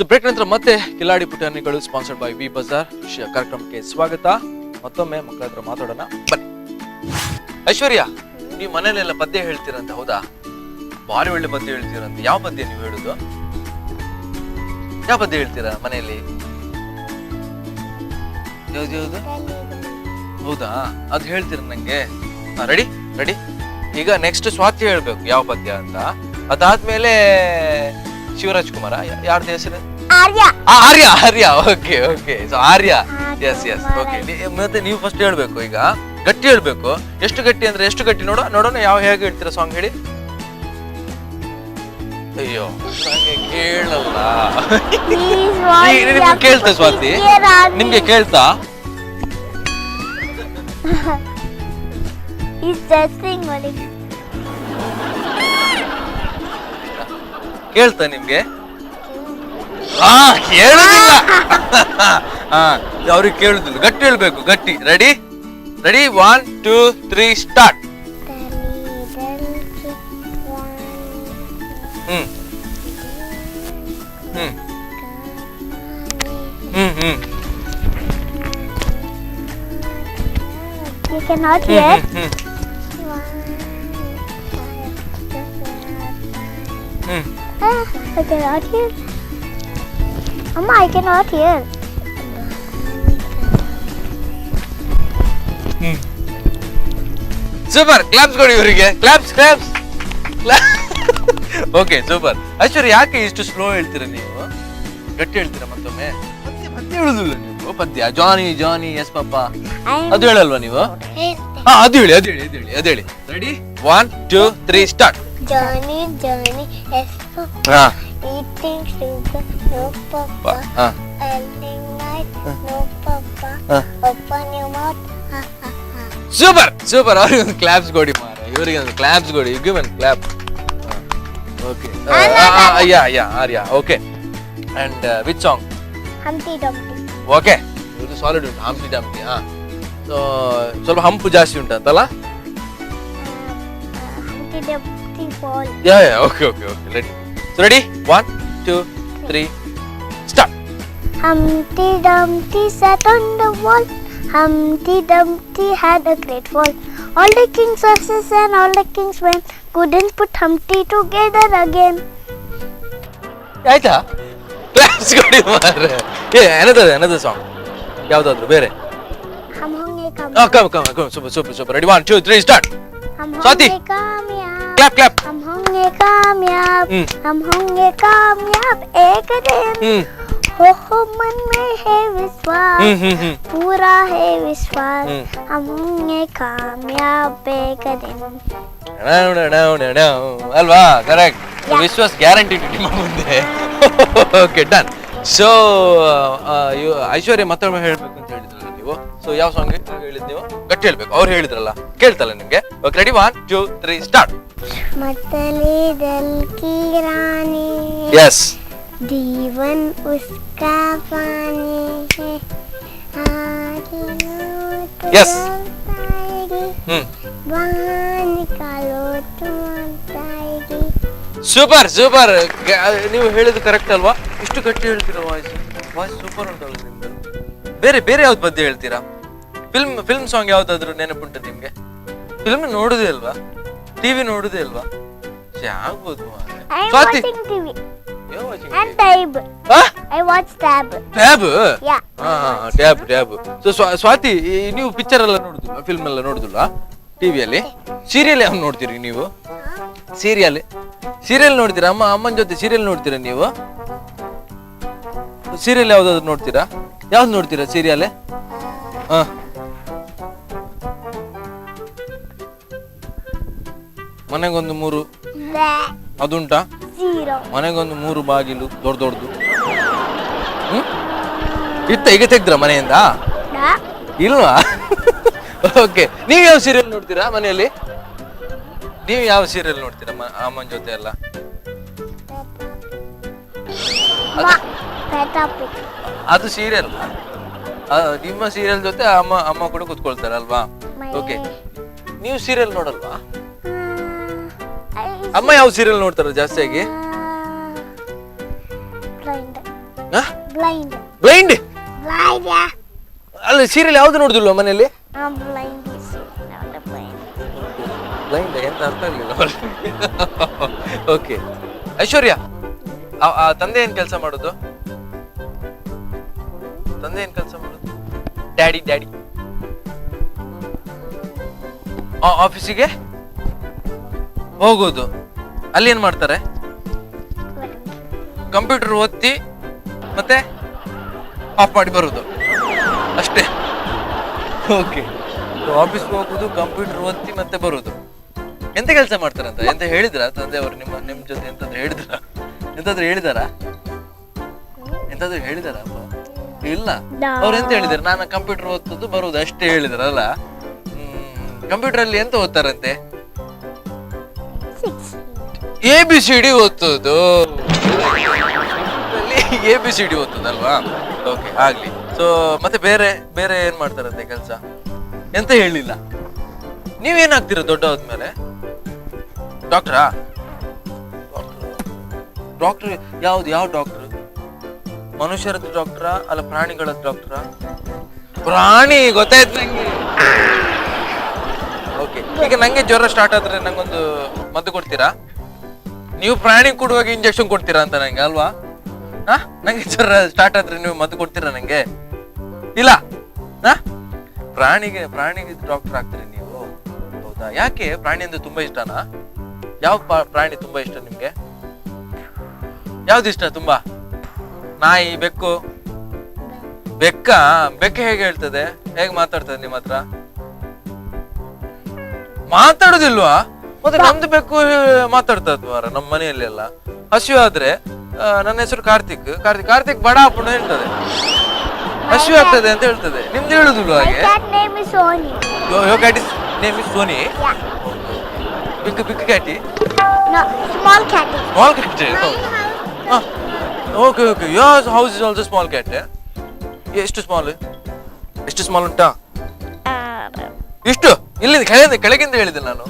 So break ನಂತರ ಮತ್ತೆ ಕಿಲಾಡಿ ಪುಟಾಣಿಗಳು ಸ್ಪಾನ್ಸರ್ಡ್ ಬೈ ವಿ ಬಜಾರ್ ಕಾರ್ಯಕ್ರಮಕ್ಕೆ ಸ್ವಾಗತ. ಮತ್ತೊಮ್ಮೆ ಮಕ್ಕಳ ಹತ್ರ ಮಾತಾಡೋಣ ಬನ್ನಿ. ಐಶ್ವರ್ಯ, ನೀವು ಮನೇಲೆಲ್ಲ ಪದ್ಯ ಹೇಳ್ತೀರಂತ, ಹೌದಾ? ಭಾರಿ ಒಳ್ಳೆ ಪದ್ಯ ಹೇಳ್ತೀರಂತ. ಯಾವ ಪದ್ಯ ನೀವು ಹೇಳುದು? ಯಾವ ಪದ್ಯ ಹೇಳ್ತೀರಾ ಮನೆಯಲ್ಲಿ? ಯಾವ್ದು? ಹೌದಾ, ಅದು ಹೇಳ್ತೀರ ನಂಗೆ? Ready ready. ಈಗ ನೆಕ್ಸ್ಟ್ ಸ್ವಾತಿ ಹೇಳ್ಬೇಕು ಯಾವ ಪದ್ಯ ಅಂತ. ಅದಾದ್ಮೇಲೆ ಶಿವರಾಜ್ ಕುಮಾರ, ಯಾರ್ದು ಹೆಸರು? ಆರ್ಯ. ಆರ್ಯ, ಓಕೆ ಓಕೆ. ಸೊ ಆರ್ಯ, ಎಸ್ ಎಸ್, ಓಕೆ. ಮತ್ತೆ ನೀವು ಫಸ್ಟ್ ಹೇಳ್ಬೇಕು. ಈಗ ಗಟ್ಟಿ ಹೇಳ್ಬೇಕು. ಎಷ್ಟು ಗಟ್ಟಿ ಅಂದ್ರೆ ಎಷ್ಟು ಗಟ್ಟಿ ನೋಡೋಣ. ಯಾವ ಹೇಗೆ ಹೇಳ್ತೀರಾ ಸಾಂಗ್ ಹೇಳಿ. ಅಯ್ಯೋ, ನಂಗೆ ಕೇಳಲ್ಲ. ನಿಮ್ಗೆ ಕೇಳ್ತಾ ಸ್ವಾತಿ? ನಿಮ್ಗೆ ಕೇಳ್ತಾ? ಕೇಳ್ತಾ ನಿಮ್ಗೆ? ಕೇಳುದಿಲ್ಲ. ಅವ್ರಿಗೆ ಕೇಳುದಿಲ್ಲ. ಗಟ್ಟಿ ಹೇಳ್ಬೇಕು, ಗಟ್ಟಿ. Ready ready, 1 2 3 start. Hmm hmm hmm hmm.
You cannot hear. I cannot hear. Amma, I cannot hear.
Super, claps ಕೊಡಿ ಇವರಿಗೆ. Claps claps. Okay, super. Aishwarya, ಯಾಕೆ ಇಷ್ಟು ಸ್ಲೋ ಹೇಳ್ತೀರಾ ನೀವು? ಗಟ್ಟಿ ಹೇಳ್ತೀರಾ ಮತ್ತೊಮ್ಮೆ? ಪದ್ಯ ಹೇಳುದಿಲ್ಲ ನೀವು. ಪದ್ಯ ಜಾನಿ ಜಾನಿ ಎಸ್ ಪಾಪ ಅದು ಹೇಳಲ್ವಾ ನೀವು? ಅದು ಹೇಳಿ. Ready, 1 2 3 start.
Johnny, yes, Papa. Eating sugar, no, Papa. Ending night, no, Papa. Open your mouth, ha, ha, ha.
Super. ಅವ್ರಿಗೆ ಒಂದು ಕ್ಲಾಪ್ಸ್ ಕೊಡಿ ಮಾರ. ಇವರಿಗೆ ಒಂದು ಕ್ಲಾಪ್ಸ್ ಕೊಡಿ. Give one clap. Okay. Arya, okay. And which song?
Humpty Dumpty.
Okay, ಇದು ಸಾಲಿಡ್ ಉಂಟು. ಹಂಪ್ಟಿ ಡಂಪ್ಟಿ. ಸೊ ಸ್ವಲ್ಪ ಹಂಪು ಜಾಸ್ತಿ ಉಂಟಂತಲ್ಲ?
Humpty Dumpty fall.
Okay. Ready. So ready, 1 2 3 start.
Humpty Dumpty sat on the wall. Humpty Dumpty had a great fall. All the king's horses and all the king's men couldn't put Humpty together again.
ಆಯ್ತಾ? ಕ್ಲಾಪ್ಸ್ ಕೊಡಿ ಮಾರ್ರೆ. ಏನದು ಸಾಂಗ್ ಯಾವ್ದಾದ್ರು ಬೇರೆ?
हम होंगे कामयाब.
ಸೂಪರ್. Ready, 1 2 3 start.
हम
स्वाति.
होंगे कामयाब.
क्लैप.
हम होंगे कामयाब. हम होंगे कामयाब एक दिन. हो मन में है विश्वास. पूरा है विश्वास. हम होंगे कामयाब एक दिन.
ಅಲ್ವಾ? ಕರೆಕ್ಟ್. ವಿಶ್ವಾಸ್ ಗ್ಯಾರಂಟಿ ನಿಮ್ಮ ಮುಂದೆ. Okay, done. ಸೊ ಐಶ್ವರ್ಯ ಮತ್ತೊಮ್ಮೆ ಹೇಳ್ಬೇಕು ಅಂತ ಹೇಳಿದ್ರಲ್ಲ ನೀವು. ಸೊ ಯಾವ ಸಾಂಗ್ ಹೇಳಿದ್ ನೀವು? ಗಟ್ಟಿ ಹೇಳ್ಬೇಕು. ಅವ್ರು ಹೇಳಿದ್ರಲ್ಲ, ಕೇಳ್ತಲ್ಲ ನಿಮ್ಗೆ? Okay, ready, 1 2 3 start.
मतली दल की रानी.
यस.
जीवन उसका पानी है.
Yes.
बाहर निकालो तुम आएगी.
ಸೂಪರ್. ನೀವು ಹೇಳಿದ್ದು ಕರೆಕ್ಟ್ ಅಲ್ವಾ? ಇಷ್ಟು ಗಟ್ಟಿ ಹೇಳ್ತೀರಾ. ವಾಯ್ಸ್ ಸೂಪರ್ ಉಂಟಲ್ಲ ನಿಮ್ದು. ಬೇರೆ ಯಾವ್ದು ಪದ್ಯ ಹೇಳ್ತೀರಾ? ಫಿಲ್ಮ್ ಸಾಂಗ್ ಯಾವ್ದಾದ್ರು ನೆನಪುಂಟ ನಿಮ್ಗೆ? ಫಿಲ್ಮ್ ನೋಡುದೇ ಅಲ್ವಾ? ಟಿವಿ ನೋಡುದೇ ಅಲ್ವಾ? ಆಗ್ಬೋದು.
I am watching TV. And Tab. I watch Tab.
Tab?
Yeah.
Tab. So Swati, ನೀವು ಪಿಕ್ಚರ್ ಎಲ್ಲ ನೋಡುದಿಲ್ಲ, ಫಿಲ್ಮ್ ಎಲ್ಲ ನೋಡುದಿಲ್ಲ ಟಿವಿಯಲ್ಲಿ? ಸೀರಿಯಲ್ ಯಾವ್ದು ನೋಡ್ತೀರಿ ನೀವು? ಸೀರಿಯಲ್ ನೋಡ್ತೀರಾ? ಅಮ್ಮನ ಜೊತೆ ಸೀರಿಯಲ್ ನೋಡ್ತೀರಾ ನೀವು? ಸೀರಿಯಲ್ ಯಾವ್ದಾದ್ರು ನೋಡ್ತೀರಾ? ಯಾವ್ದು ನೋಡ್ತೀರಾ ಸೀರಿಯಲ್? ಮನೆಗೊಂದು 3 ಅದುಂಟಾ? ಮನೆಗೊಂದು 3 ಬಾಗಿಲು ದೊಡ್ಡದು. ಈಗ ತೆಗ್ದ್ರ ಮನೆಯಿಂದ? ಇಲ್ವಾ? ಓಕೆ. ನೀವ್ ಯಾವ ಸೀರಿಯಲ್ ನೋಡ್ತೀರಾ ಮನೆಯಲ್ಲಿ? ನೀವು ಯಾವ ಸೀರಿಯಲ್ ನೋಡ್ತೀರಾ ಅಮ್ಮನ ಜೊತೆ ಎಲ್ಲ? ಅದು ಸೀರಿಯಲ್. ನಿಮ್ಮ ಸೀರಿಯಲ್ ಜೊತೆ ಅಮ್ಮ ಕೂಡ ಕುತ್ಕೊಳ್ತಾರಲ್ವಾ? ಓಕೆ. ನೀವು ಸೀರಿಯಲ್ ನೋಡಲ್ವಾ? ಅಮ್ಮ ಯಾವ ಸೀರಿಯಲ್ ನೋಡ್ತಾರ ಜಾಸ್ತಿಯಾಗಿ?
Blind.
Blind
Blind, yeah.
ಅಲ್ಲ ಸೀರಿಯಲ್ ಯಾವ್ದು ನೋಡುದಿಲ್ವ ಮನೆಯಲ್ಲಿ?
I'm blind. Not a blind.
Blind ಎಂತ ಅರ್ಥ ಆಗಲಿಲ್ಲ. ಓಕೆ ಐಶ್ವರ್ಯ, ಆ ತಂದೆ ಏನ್ ಕೆಲಸ ಮಾಡೋದು? ತಂದೆ ಏನ್ ಕೆಲಸ ಮಾಡೋದು? ಡ್ಯಾಡಿ ಆಫೀಸಿಗೆ ಹೋಗೋದು. ಅಲ್ಲಿ ಏನ್ ಮಾಡ್ತಾರೆ? ಕಂಪ್ಯೂಟರ್ ಓದ್ತಿ ಮತ್ತೆ ಆಫ್ ಮಾಡಿ ಬರೋದು ಅಷ್ಟೇ. ಓಕೆ, ಆಫೀಸ್ ಹೋಗೋದು, ಕಂಪ್ಯೂಟರ್ ಓದ್ತಿ ಮತ್ತೆ ಬರೋದು. ಎಂತ ಕೆಲಸ ಮಾಡ್ತಾರಂತ ಎಂತ ಹೇಳಿದ್ರ ತಂದೆಯವರು ನಿಮ್ ಜೊತೆ? ಎಂತಾದ್ರು ಹೇಳಿದಾರ? ಎಂತಾದ್ರು ಹೇಳಿದಾರ? ಇಲ್ಲ, ಅವ್ರು ಎಂತ ಹೇಳಿದಾರೆ? ನಾನು ಕಂಪ್ಯೂಟರ್ ಓದ್ತದ್ದು ಬರುದು ಅಷ್ಟೇ ಹೇಳಿದಾರಲ್ಲ. ಕಂಪ್ಯೂಟರ್ ಅಲ್ಲಿ ಎಂತ ಓದ್ತಾರಂತೆ? ABCD ಓದ್ತದ್ದು. ABCD ಓದ್ತದಲ್ವಾ? ಓಕೆ, ಆಗ್ಲಿ. ಸೊ ಮತ್ತೆ ಬೇರೆ ಏನ್ ಮಾಡ್ತಾರಂತೆ ಕೆಲಸ? ಎಂತ ಹೇಳಿಲ್ಲ. ನೀವೇನಾಗ್ತೀರ ದೊಡ್ಡ ಹೋದ್ಮೇಲೆ? ಡಾಕ್ಟ್ರಾ? ಡಾಕ್ಟರ್ ಯಾವ ಡಾಕ್ಟರ್? ಮನುಷ್ಯರದ್ದು ಡಾಕ್ಟ್ರಾ ಅಲ್ಲ ಪ್ರಾಣಿಗಳದ್ದು ಡಾಕ್ಟ್ರಾ? ಪ್ರಾಣಿ ಗೊತ್ತಾಯ್ತು ನಂಗೆ. ಓಕೆ, ಈಗ ನಂಗೆ ಜ್ವರ ಸ್ಟಾರ್ಟ್ ಆದ್ರೆ ನಂಗೊಂದು ಮದ್ದು ಕೊಡ್ತೀರಾ? ನೀವು ಪ್ರಾಣಿ ಕೊಡುವಾಗ ಇಂಜೆಕ್ಷನ್ ಕೊಡ್ತೀರಾ ಅಂತ ನಂಗೆ ಅಲ್ವಾ? ನಂಗೆ ಜ್ವರ ಸ್ಟಾರ್ಟ್ ಆದ್ರೆ ನೀವು ಮದ್ದು ಕೊಡ್ತೀರಾ ನಂಗೆ? ಇಲ್ಲ. ಪ್ರಾಣಿಗೆ ಡಾಕ್ಟರ್ ಆಗ್ತೀರಿ ನೀವು? ಹೌದಾ? ಯಾಕೆ ಪ್ರಾಣಿ ಅಂದ್ರೆ ತುಂಬಾ ಇಷ್ಟನಾ? ಯಾವ ಪ್ರಾಣಿ ತುಂಬಾ ಇಷ್ಟ ನಿಮ್ಗೆ? ಯಾವ್ದು ಇಷ್ಟ ತುಂಬಾ? ನಾಯಿ, ಬೆಕ್ಕು? ಬೆಕ್ಕ ಹೇಗೆ ಹೇಳ್ತದೆ? ಹೇಗೆ ಮಾತಾಡ್ತದೆ ನಿಮ್ಮ ಹತ್ರ? ಮಾತಾಡುದಿಲ್ವಾ? ಮತ್ತೆ ನಮ್ದು ಬೆಕ್ಕು ಮಾತಾಡ್ತದ ನಮ್ಮ ಮನೆಯಲ್ಲಿ ಎಲ್ಲ. ಹಸಿವು ಆದ್ರೆ ನನ್ನ ಹೆಸರು ಕಾರ್ತಿಕ್ ಬಡ ಅಪ್ಪಣ ಹೇಳ್ತದೆ. ಹಸಿವು ಆಗ್ತದೆ ಅಂತ ಹೇಳ್ತದೆ. ನಿಮ್ದು ಹೇಳುದಿಲ್ವಾ ಹಾಗೆ?
My cat name is Sony.
Your cat name is Sony?
Yeah.
Big cat?
No, small cat.
Small cat? Okay. Your house is also small cat? ಎಷ್ಟು ಸ್ಮಾಲ್ ಉಂಟಾ? ಇಷ್ಟು? ಇಲ್ಲಿಂದ ಕೆಳಗಿಂದ ಹೇಳಿದೆ ನಾನು.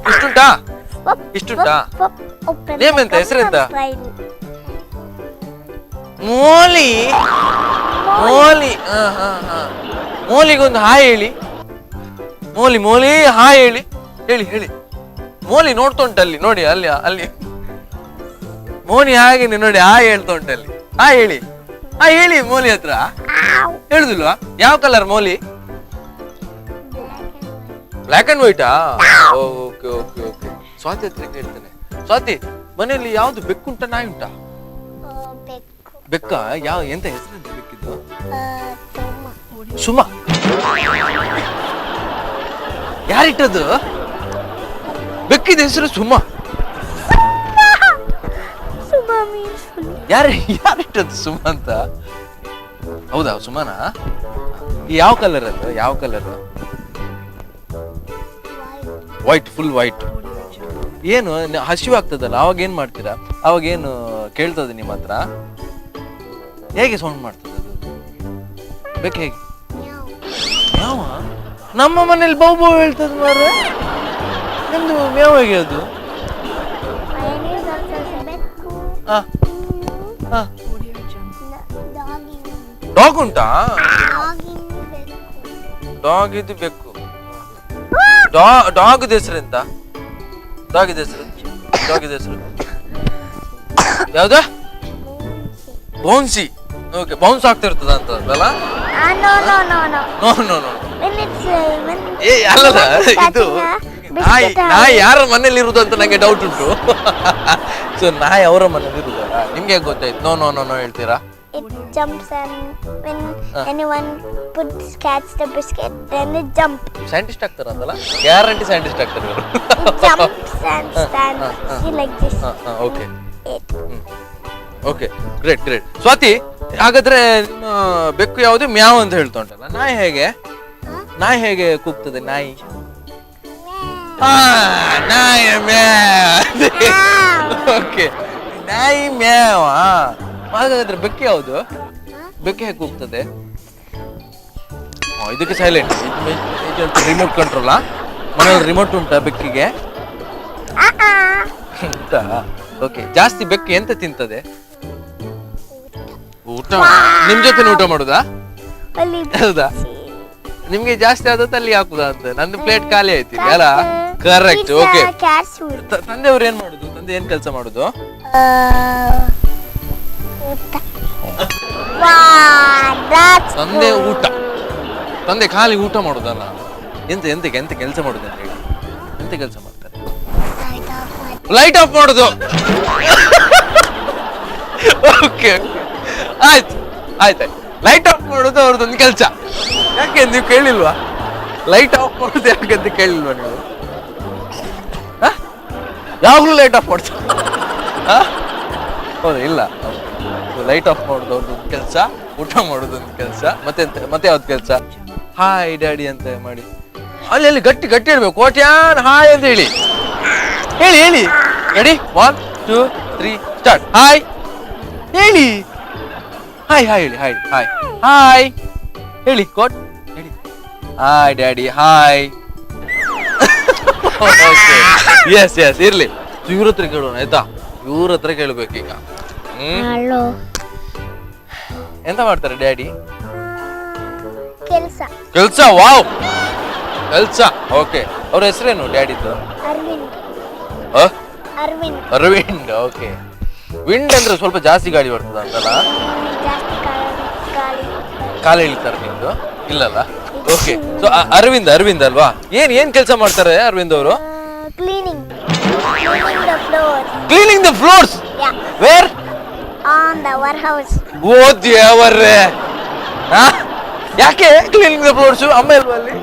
ಇಷ್ಟುಂಟಾ? ನೇಮ್ ಎಂತ? ಹೆಸರೆಂತ? ಮೋಲಿ. ಮೋಲಿಗೊಂದು ಹಾಯ್ ಹೇಳಿ. ಮೋಲಿ ಹಾಯ್ ಹೇಳಿ. ಮೋಲಿ ನೋಡ್ತಾ ಉಂಟಲ್ಲಿ ನೋಡಿ, ಅಲ್ಲಿ ಮೋನಿ ಹಾಗೆ ನೋಡಿ ಹಾಯ್ ಹೇಳ್ತಾ ಉಂಟಲ್ಲಿ. ಹೇಳಿ ಮೋಲಿ ಹತ್ರ. ಹೇಳುದಿಲ್ವಾ? ಯಾವ ಕಲರ್ ಮೋಲಿ? ಬ್ಲ್ಯಾಕ್ ಅಂಡ್ ವೈಟಾ? ಓಕೆ. ಸ್ವಾತಿ ಹತ್ರ ಹೇಳ್ತೇನೆ. ಸ್ವಾತಿ, ಮನೆಯಲ್ಲಿ ಯಾವ್ದು ಬೆಕ್ಕುಂಟ ನಾಯಿ ಉಂಟಾ? ಬೆಕ್ಕ? ಎಂತ ಹೆಸರು ಬೆಕ್ಕಿದ್ದು? ಸುಮಾ. ಯಾರಿಟ್ಟದ್ದು? ಬೆಕ್ಕಿದ ಹೆಸರು ಸುಮಾ? ಯಾರಿಟ್ಟದ್ದು ಸುಮಾ ಅಂತ? ಹೌದಾ, ಸುಮಾನಾ? ಯಾವ ಕಲರ್? White, full white. ಏನು ಹಸಿವು ಆಗ್ತದಲ್ಲ, ಅವಾಗ ಏನ್ ಮಾಡ್ತೀರಾ? ಅವಾಗ ಏನು ಕೇಳ್ತದೆ ನಿಮ್ಮ ಹತ್ರ? ಹೇಗೆ ಸೌಂಡ್ ಮಾಡ್ತದೆ ಅದು? ಬೇಕು ಹೇಗೆ? ಯಾವ? ನಮ್ಮ ಮನೇಲಿ ಬೌ ಹೇಳ್ತದ ಮಾರ್ರೆ. ನಿಮ್ದು ಮೇವ್ ಹೇಗೆ ಅದು? ಡಾಗ್ ಉಂಟಾ? ಡಾಗ್ ಇದು ಬೆಕ್ಕು. ಡಾಗ್ ಹೆಸರು ಎಂತ? ಡಾಗ್ ಹೆಸರು ಯಾವ್ದು? ಬೌನ್ಸಿ. ಓಕೆ, ಬೌನ್ಸ್ ಆಗ್ತಿರ್ತದ ಅಂತ ಅಲ್ಲ? ನೋ. ಅಲ್ಲದ ಇದು ನಾಯಿ ಯಾರ ಮನೇಲಿ ಇರುದು ಅಂತ ನಂಗೆ ಡೌಟ್ ಉಂಟು. ಸೊ ನಾಯಿ ಅವರ ಮನೇಲಿ ಇರುದಲ್ಲ, ನಿಮ್ಗೆ ಹೇಗೆ ಗೊತ್ತಾಯ್ತು? ನೋ ಹೇಳ್ತೀರಾ?
It jumps and when anyone puts cats the biscuit, then it jumps.
Scientist ಆಗ್ತಾರಂತಲ್ಲ? ಗ್ಯಾರಂಟಿ ಸೈಂಟಿಸ್ಟ್ ಆಗ್ತಾರೆ ಇವರು.
It jumps and stands like this.
Okay, great. Swathi, ಹಾಗಾದ್ರೆ ನಿಮ್ಮ ಬೆಕ್ಕು ಯಾವುದು? ಮ್ಯಾವ್ ಅಂತ ಹೇಳ್ತಾ ಉಂಟಲ್ಲ. ನಾಯಿ ಹೇಗೆ ಕೂಗ್ತದೆ? ನಾಯಿ ಓಕೆ, ನಾಯಿ ಮ್ಯಾವ್. ಹಾಗಾದ್ರೆ ಬೆಕ್ಕು ಯಾವುದು? ಬೆಕ್ಕು ಹೇಗೆ ಕೂಗ್ತದೆ? ಇದಕ್ಕೆ ಸೈಲೆಂಟ್. Remote control. ಮನೆಯಲ್ಲಿ ರಿಮೋಟ್ ಉಂಟಾ ಬೆಕ್ಕಿಗೆ? ಉಂಟಾ? ಓಕೆ. ಜಾಸ್ತಿ ಬೆಕ್ಕು ಎಂತ ತಿಂತದೆ? ಊಟ. ನಿಮ್ ಜೊತೆ ಊಟ ಮಾಡುದಾ?
ಅಲ್ಲಿ
ಹೌದಾ? ನಿಮ್ಗೆ ಜಾಸ್ತಿ ಆದದ್ದು ಅಲ್ಲಿ ಹಾಕುದಾ ಅಂತ. ನಂದು ಪ್ಲೇಟ್ ಖಾಲಿ ಆಯ್ತು ಅಲ್ಲ. ಕರೆಕ್ಟ್. ಓಕೆ. ತಂದೆ ಅವ್ರು ಏನ್ ಮಾಡುದು? ತಂದೆ ಏನ್ ಕೆಲಸ ಮಾಡುದು? ತಂದೆ ಊಟ. ತಂದೆ ಖಾಲಿ ಊಟ ಮಾಡುದಲ್ಲ. ಎಂತ ಕೆಲಸ ಮಾಡುದು ಅಂತ ಹೇಳಿ? ಎಂತ ಕೆಲಸ ಮಾಡ್ತಾರೆ? ಲೈಟ್ ಆಫ್ ಮಾಡುದು. ಓಕೆ ಆಯ್ತು ಆಯ್ತಾಯ್ತು. ಲೈಟ್ ಆಫ್ ಮಾಡೋದು ಅವ್ರದ್ದೊಂದು ಕೆಲಸ. ಯಾಕೆ ನೀವು ಕೇಳಿಲ್ವಾ? ಲೈಟ್ ಆಫ್ ಮಾಡೋದು ಯಾಕಂತ ಕೇಳಿಲ್ವಾ ನೀವು? ಯಾವಾಗಲೂ ಲೈಟ್ ಆಫ್ ಮಾಡ್ತಾರೆ. ಹೌದಾ? ಇಲ್ಲ. ಲೈಟ್ ಆಫ್ ಮಾಡೋದು ಅವ್ರದ್ದೊಂದು ಕೆಲಸ, ಊಟ ಮಾಡೋದೊಂದು ಕೆಲಸ, ಮತ್ತೆ ಯಾವ್ದು ಕೆಲಸ? ಹಾಯ್ ಡ್ಯಾಡಿ ಅಂತ ಮಾಡಿ ಅಲ್ಲಿ ಗಟ್ಟಿ ಗಟ್ಟಿ ಹೇಳ್ಬೇಕು. ಕೋಟ್ಯಾನ್ ಹಾಯ್ ಅಂತ ಹೇಳಿ ಹೇಳಿ ರೆಡಿ? 1 2 3 ಸ್ಟಾರ್ಟ್. ಹಾಯ್ ಹೇಳಿ. ಹಾಯ್ ಹಾಯ್ ಹೇಳಿ. ಹಾಯ್ ಹಾಯ್ ಹಾಯ್ ಹೇಳಿ. ಕೋಟ್ ಹೇಳಿ. Hi daddy hi. Yes yes ಇರ್ಲಿ. ಇವ್ರ ಹತ್ರ ಕೇಳೋಣ ಆಯ್ತಾ? ಇವ್ರ ಹತ್ರ ಕೇಳ್ಬೇಕೀಗ. ಎಂತ ಮಾಡ್ತಾರೆ ಡ್ಯಾಡಿ? ಕೆಲ್ಸ. ವಾವ್ ಕೆಲ್ಸ. ಓಕೆ. ಅವ್ರ ಹೆಸರೇನು ಡ್ಯಾಡಿದು? ಅರವಿಂದ್. ಓಕೆ. ವಿಂಡ್ ಅಂದ್ರೆ ಸ್ವಲ್ಪ ಜಾಸ್ತಿ ಗಾಳಿ ಬರ್ತದ ಅಂತಲ್ಲ? ಕಾಲ ಇಳಿತಾರೆ ನಿಮ್ದು? ಇಲ್ಲಲ್ಲ. ಓಕೆ. ಸೊ ಅರವಿಂದ್ ಅಲ್ವಾ? ಏನ್ ಕೆಲಸ ಮಾಡ್ತಾರೆ ಅರವಿಂದ್ ಅವರು? Cleaning the floors. Where?
On the warehouse.
ಓ ದೇವರೇ. ಯಾಕೆ ಕ್ಲೀನಿಂಗ್ ದ ಫ್ಲೋರ್ಸ್? ಅಮ್ಮ ಇಲ್ವಾ ಅಲ್ಲಿ?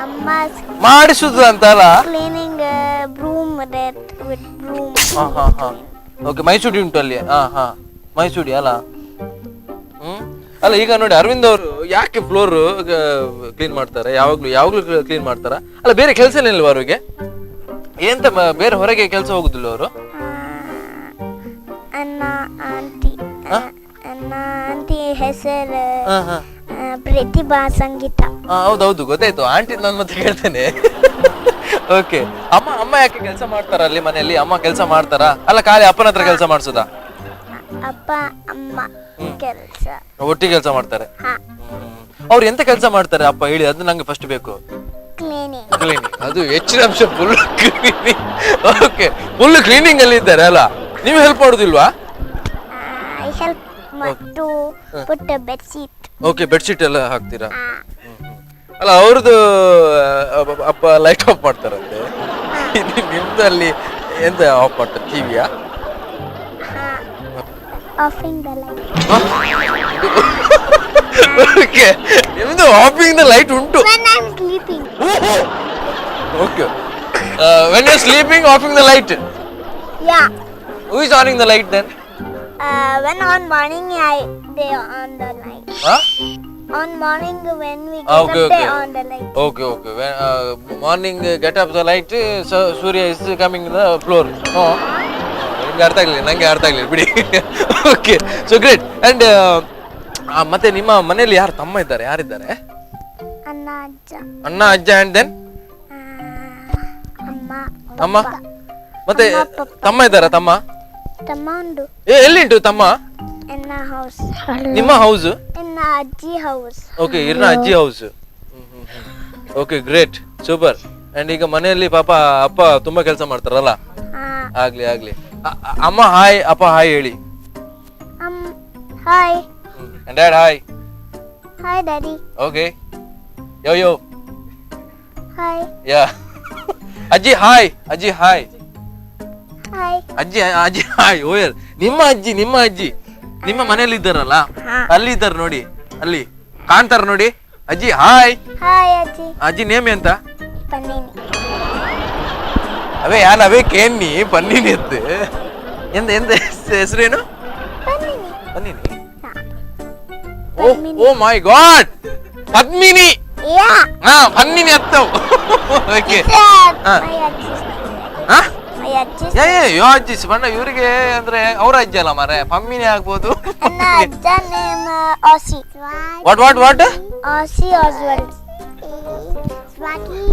ಅಮ್ಮ
ಮಾಡಿಸುದು ಅಂತಲ್ಲ?
Cleaning broom with broom.
Okay. ಮೈಸೂಡಿ ಉಂಟು ಅಲ್ಲಿ. ಮೈಸೂಡಿ ಅಲ್ಲ? ಅಲ್ಲ ಈಗ ನೋಡಿ ಅರವಿಂದ್ ಅವರು ಯಾಕೆ ಫ್ಲೋರ್ ಕ್ಲೀನ್ ಮಾಡ್ತಾರೆ? ಯಾವಾಗ್ಲೂ ಕ್ಲೀನ್ ಮಾಡ್ತಾರ? ಅಲ್ಲ ಬೇರೆ ಕೆಲಸ ಇಲ್ವಾ ಅವ್ರಿಗೆ? ಎಂತ ಬೇರೆ ಹೊರಗೆ ಕೆಲಸ ಹೋಗುದಿಲ್ಲ ಅವರು?
ಅಣ್ಣ ಆಂಟಿ ಹೆಸರು ಪ್ರತಿಭಾ ಸಂಗೀತ.
ಹೌದೌದು ಗೊತ್ತಾಯ್ತು. ಆಂಟಿ ನಾನು ಮತ್ತೆ ಕೇಳ್ತೇನೆ. ಓಕೆ. ಅಮ್ಮ ಯಾಕೆ ಕೆಲಸ ಮಾಡ್ತಾರ ಅಲ್ಲಿ ಮನೆಯಲ್ಲಿ? ಅಮ್ಮ ಕೆಲಸ ಮಾಡ್ತಾರಾ? ಅಲ್ಲ ಖಾಲಿ ಅಪ್ಪನ ಹತ್ರ ಕೆಲಸ ಮಾಡಿಸೋದಾ?
ಅಪ್ಪ ಅಮ್ಮ ಕೆಲಸ
ಒಟ್ಟಿಗೆ ಕೆಲಸ ಮಾಡ್ತಾರೆ. ಅವ್ರು ಎಂತ ಕೆಲಸ ಮಾಡ್ತಾರೆ ಅಪ್ಪ ಹೇಳಿ? ಅದು ನಂಗೆ ಫಸ್ಟ್ ಬೇಕು. ಕ್ಲೀನಿಂಗ್. ಅದು ಹೆಚ್ಚಿನ ಅಂಶ full cleaning. Okay. Full cleaning ಅಲ್ಲಿ ಇದ್ದಾರೆ ಅಲ್ಲ? ನೀವು ಹೆಲ್ಪ್ ಮಾಡುದಿಲ್ವಾ?
I help to put bedsheet.
Okay. Bedsheet ಎಲ್ಲ ಹಾಕ್ತೀರಾ? ಅಲ್ಲ ಅವ್ರದ್ದು ಅಪ್ಪ ಲೈಟ್ ಆಫ್ ಮಾಡ್ತಾರಂತೆ. ನಿಮ್ದು ಅಲ್ಲಿ ಎಂತ ಆಫ್ ಮಾಡ್ತಾರೆ? ಟಿವಿಯಾ?
ಆಫಿಂಗ್ ದ ಲೈಟ್.
ಓಕೆ. ನಿಮ್ದು ಆಫಿಂಗ್ ದ ಲೈಟ್ ಉಂಟು?
when I'm sleeping.
Okay. when you're sleeping, offing the light.
Yeah.
Who is on the light then?
When on morning they on the light. On morning when we get up they on the light.
Okay. When morning get up the light, Surya is coming the floor. No. ನಂಗೆ ಅರ್ಥ ಆಗ್ಲಿಲ್ಲ ಬಿಡಿ. ಓಕೆ. So great. ಅಂಡ್ ಮತ್ತೆ ನಿಮ್ಮ ಮನೆಯಲ್ಲಿ ಯಾರು ತಮ್ಮ ಇದ್ದಾರೆ? ಯಾರಿದ್ದಾರೆ? ಅಣ್ಣ ಅಜ್ಜ ಅಂಡ್ ದೆನ್ ಅಮ್ಮ ಮತ್ತೆ ತಮ್ಮ ಇದ್ದಾರಾ? ತಮ್ಮ
ಉಂಟು.
ಎಲ್ಲಿಂಟು ತಮ್ಮ? ನಿಮ್ಮ ಹೌಸ್?
ಅಜ್ಜಿ ಹೌಸ್.
ಓಕೆ. ಇರ್ನ ಅಜ್ಜಿ house. Okay great super. And ಈಗ ಮನೆಯಲ್ಲಿ ಪಾಪ ಅಪ್ಪ ತುಂಬಾ ಕೆಲಸ ಮಾಡ್ತಾರಲ್ಲ? ಆಗ್ಲಿ. ಅಮ್ಮ ಹಾಯ್, ಅಪ್ಪ ಹಾಯ್ ಹೇಳಿ.
Hi.
And dad hi.
Hi daddy.
Okay. Yo
hi.
Yeah. ಅಜ್ಜಿ ಹಾಯ್. ಅಜ್ಜಿ ಹಾಯ್.
ಹಾಯ್.
ಅಜ್ಜಿ ಹಾಯ್. ಓಯರ್. ನಿಮ್ಮ ಅಜ್ಜಿ ನಿಮ್ಮ ಮನೆಯಲ್ಲಿ ಇದ್ದಾರಲ್ಲ? ಅಲ್ಲಿ ಇದ್ದಾರೆ ನೋಡಿ, ಅಲ್ಲಿ ಕಾಣ್ತಾರ ನೋಡಿ. ಅಜ್ಜಿ ಹಾಯ್.
ಹಾಯ್ ಅಜ್ಜಿ.
ಅಜ್ಜಿ ನೇಮ್ ಎಂತ?
ಪನ್ನಿನಿ.
ಅವೇ ಕೇನ್ನಿ ಪನ್ನಿನಿ ಎತ್ತು. ಎಂತ ಹೆಸರೇನು? ಪನ್ನಿನಿ. ಓ ಮೈ ಗಾಡ್. ಪದ್ಮಿನಿ. ಪನ್ನಿನಿ ಎತ್ತವ್. ಓಕೆ. ಯೋ ಅಜ್ಜಿ ಬಣ್ಣ ಇವರಿಗೆ ಅಂದ್ರೆ ಅವ್ರ ಅಜ್ಜಿ ಅಲ್ಲ ಮಾರೆ, ಪಮ್ಮಿನಿ ಆಗ್ಬೋದು. What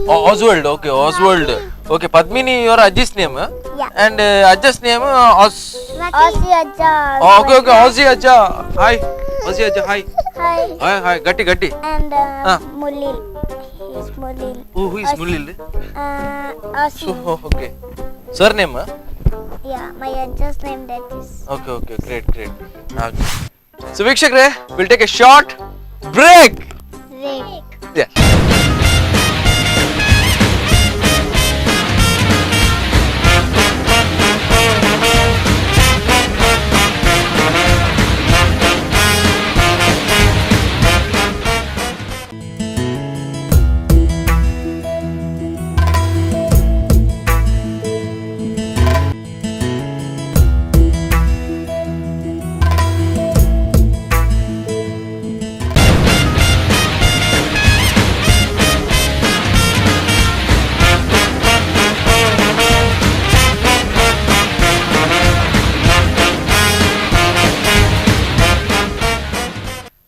Oswald. Okay, Oswald. Okay, Padmini, your Ajji's name,
yeah.
And Ajja's name
Ozzy Ajja.
Okay, Ozzy Ajja. Hi. Ozzy Ajja, hi.
Hi.
Hi. Gatti.
And
Ah.
Mulil. He's Mulil.
Who is Mulil?
Asim.
So, okay. Surname?
Yeah, my aunt's name that is.
Okay. Great. Okay. So, ವೀಕ್ಷಕರೇ, we'll take a short break.
Rick.
Yeah.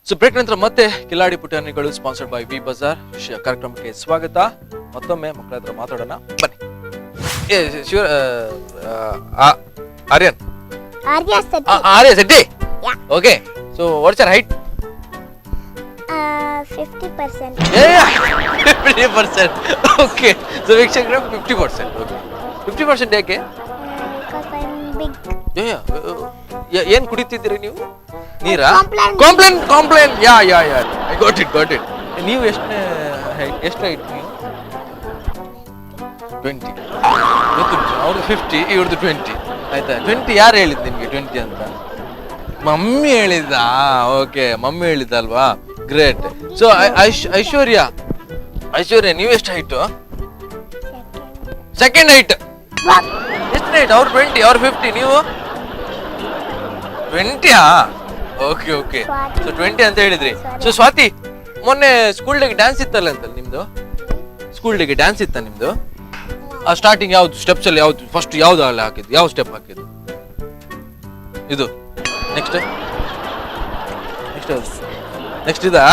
So break ನಂತರ ಮತ್ತೆ ಕಿಲಾಡಿ ಪುಟಾಣಿಗಳು ಸ್ಪಾನ್ಸರ್ಡ್ ಬೈ ವಿ ಬಜಾರ್ ಕಾರ್ಯಕ್ರಮಕ್ಕೆ ಸ್ವಾಗತ. ಮತ್ತೊಮ್ಮೆ ಮಕ್ಕಳ ಹತ್ರ ಮಾತಾಡೋಣ ಬನ್ನಿ. Aryan
Arya Seti.
Arya Shetty.
Yeah.
Okay, so what's your height?
50%.
50%. Okay, so ವೀಕ್ಷಕರೇ 50%. ಓಕೆ, 50% ಯಾಕೆ?
Because I'm big.
ಏನ್ ಕುಡಿತಿದ್ದೀರಿ ನೀವು? ನೀರಾ?
Complain.
Complan. Yeah I got it. ನೀವು ಎಷ್ಟು ಹೈಟ್ ನೀವು? 20. ಅವ್ರದ್ದು 50, ಇವ್ರದ್ದು 20. ಆಯ್ತಾ? 20 ಯಾರು ಹೇಳಿದ್ದು ನಿಮ್ಗೆ 20 ಅಂತ? ಮಮ್ಮಿ ಹೇಳಿದ್ದ. ಓಕೆ, ಮಮ್ಮಿ ಹೇಳಿದ್ದಲ್ವಾ? ಗ್ರೇಟ್. ಸೊ ಐಶ್ವರ್ಯ ನೀವು ಎಷ್ಟು ಹೈಟು? Second height. ಎಷ್ಟು ಹೈಟ್? ಅವ್ರು 20, ಅವ್ರು 50, ನೀವು 20? ಓಕೆ. ಸೊ 20 ಅಂತ ಹೇಳಿದ್ರಿ. ಸೊ ಸ್ವಾತಿ, ಮೊನ್ನೆ ಸ್ಕೂಲ್ ಡೇಗೆ ಡ್ಯಾನ್ಸ್ ಇತ್ತಲ್ಲ ಅಂತಲ್ಲ ನಿಮ್ದು? ಸ್ಕೂಲ್ ಡೇಗೆ ಡ್ಯಾನ್ಸ್ ಇತ್ತ ನಿಮ್ದು? ಆ ಸ್ಟಾರ್ಟಿಂಗ್ ಯಾವ್ದು ಸ್ಟೆಪ್ಸ್ ಅಲ್ಲಿ ಯಾವ್ದು ಫಸ್ಟ್ ಯಾವ್ದು ಅಲ್ಲಿ ಹಾಕಿದ್ದು? ಯಾವ ಸ್ಟೆಪ್ ಹಾಕಿದ್ದು? ಇದು ನೆಕ್ಸ್ಟ್ ಇದಾ?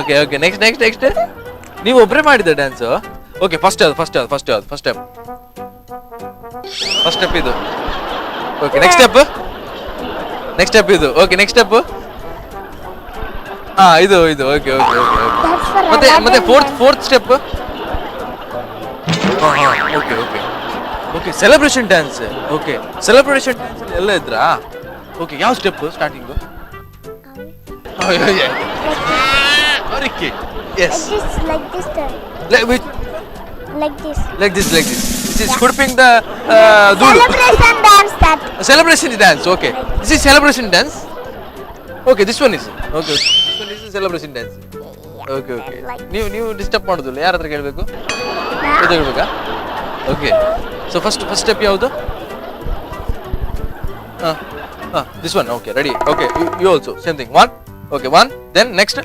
ಓಕೆ. ನೆಕ್ಸ್ಟ್ ನೀವು ಒಬ್ರೇ ಮಾಡಿದ ಡ್ಯಾನ್ಸ್? ಓಕೆ, ಫಸ್ಟ್ ಸ್ಟೆಪ್ ಇದು. ಓಕೆ, ನೆಕ್ಸ್ಟ್ ಸ್ಟೆಪ್ ಇದು. ಓಕೆ, ನೆಕ್ಸ್ಟ್ ಸ್ಟೆಪ್ ಇದು. ಓಕೆ.
That's for
ಮತ್ತೆ
Aladdin
fourth step. Okay, celebration dance. Okay, celebration dance ಎಲ್ಲ ಇದ್ರಾ? ಓಕೆ, ಯಾವ step starting? Yes.
Like this turn. Like this.
Like this. This is scooping the dulu.
Celebration dance that.
Celebration dance. Okay. This is celebration dance. Okay, this one is. Okay. This one is celebration dance. Okay. ನೀವು ಡಿಸ್ಟರ್ಬ್ ಮಾಡೋದಿಲ್ಲ? ಯಾರ ಹತ್ರ ಕೇಳಬೇಕು? ಹೇಳ್ಬೇಕಾ? ಓಕೆ. ಸೊ ಫಸ್ಟ್ ಸ್ಟೆಪ್ ಯಾವುದು? This one. Okay, ready. Okay, you also same thing. 1. Okay, 1. Then next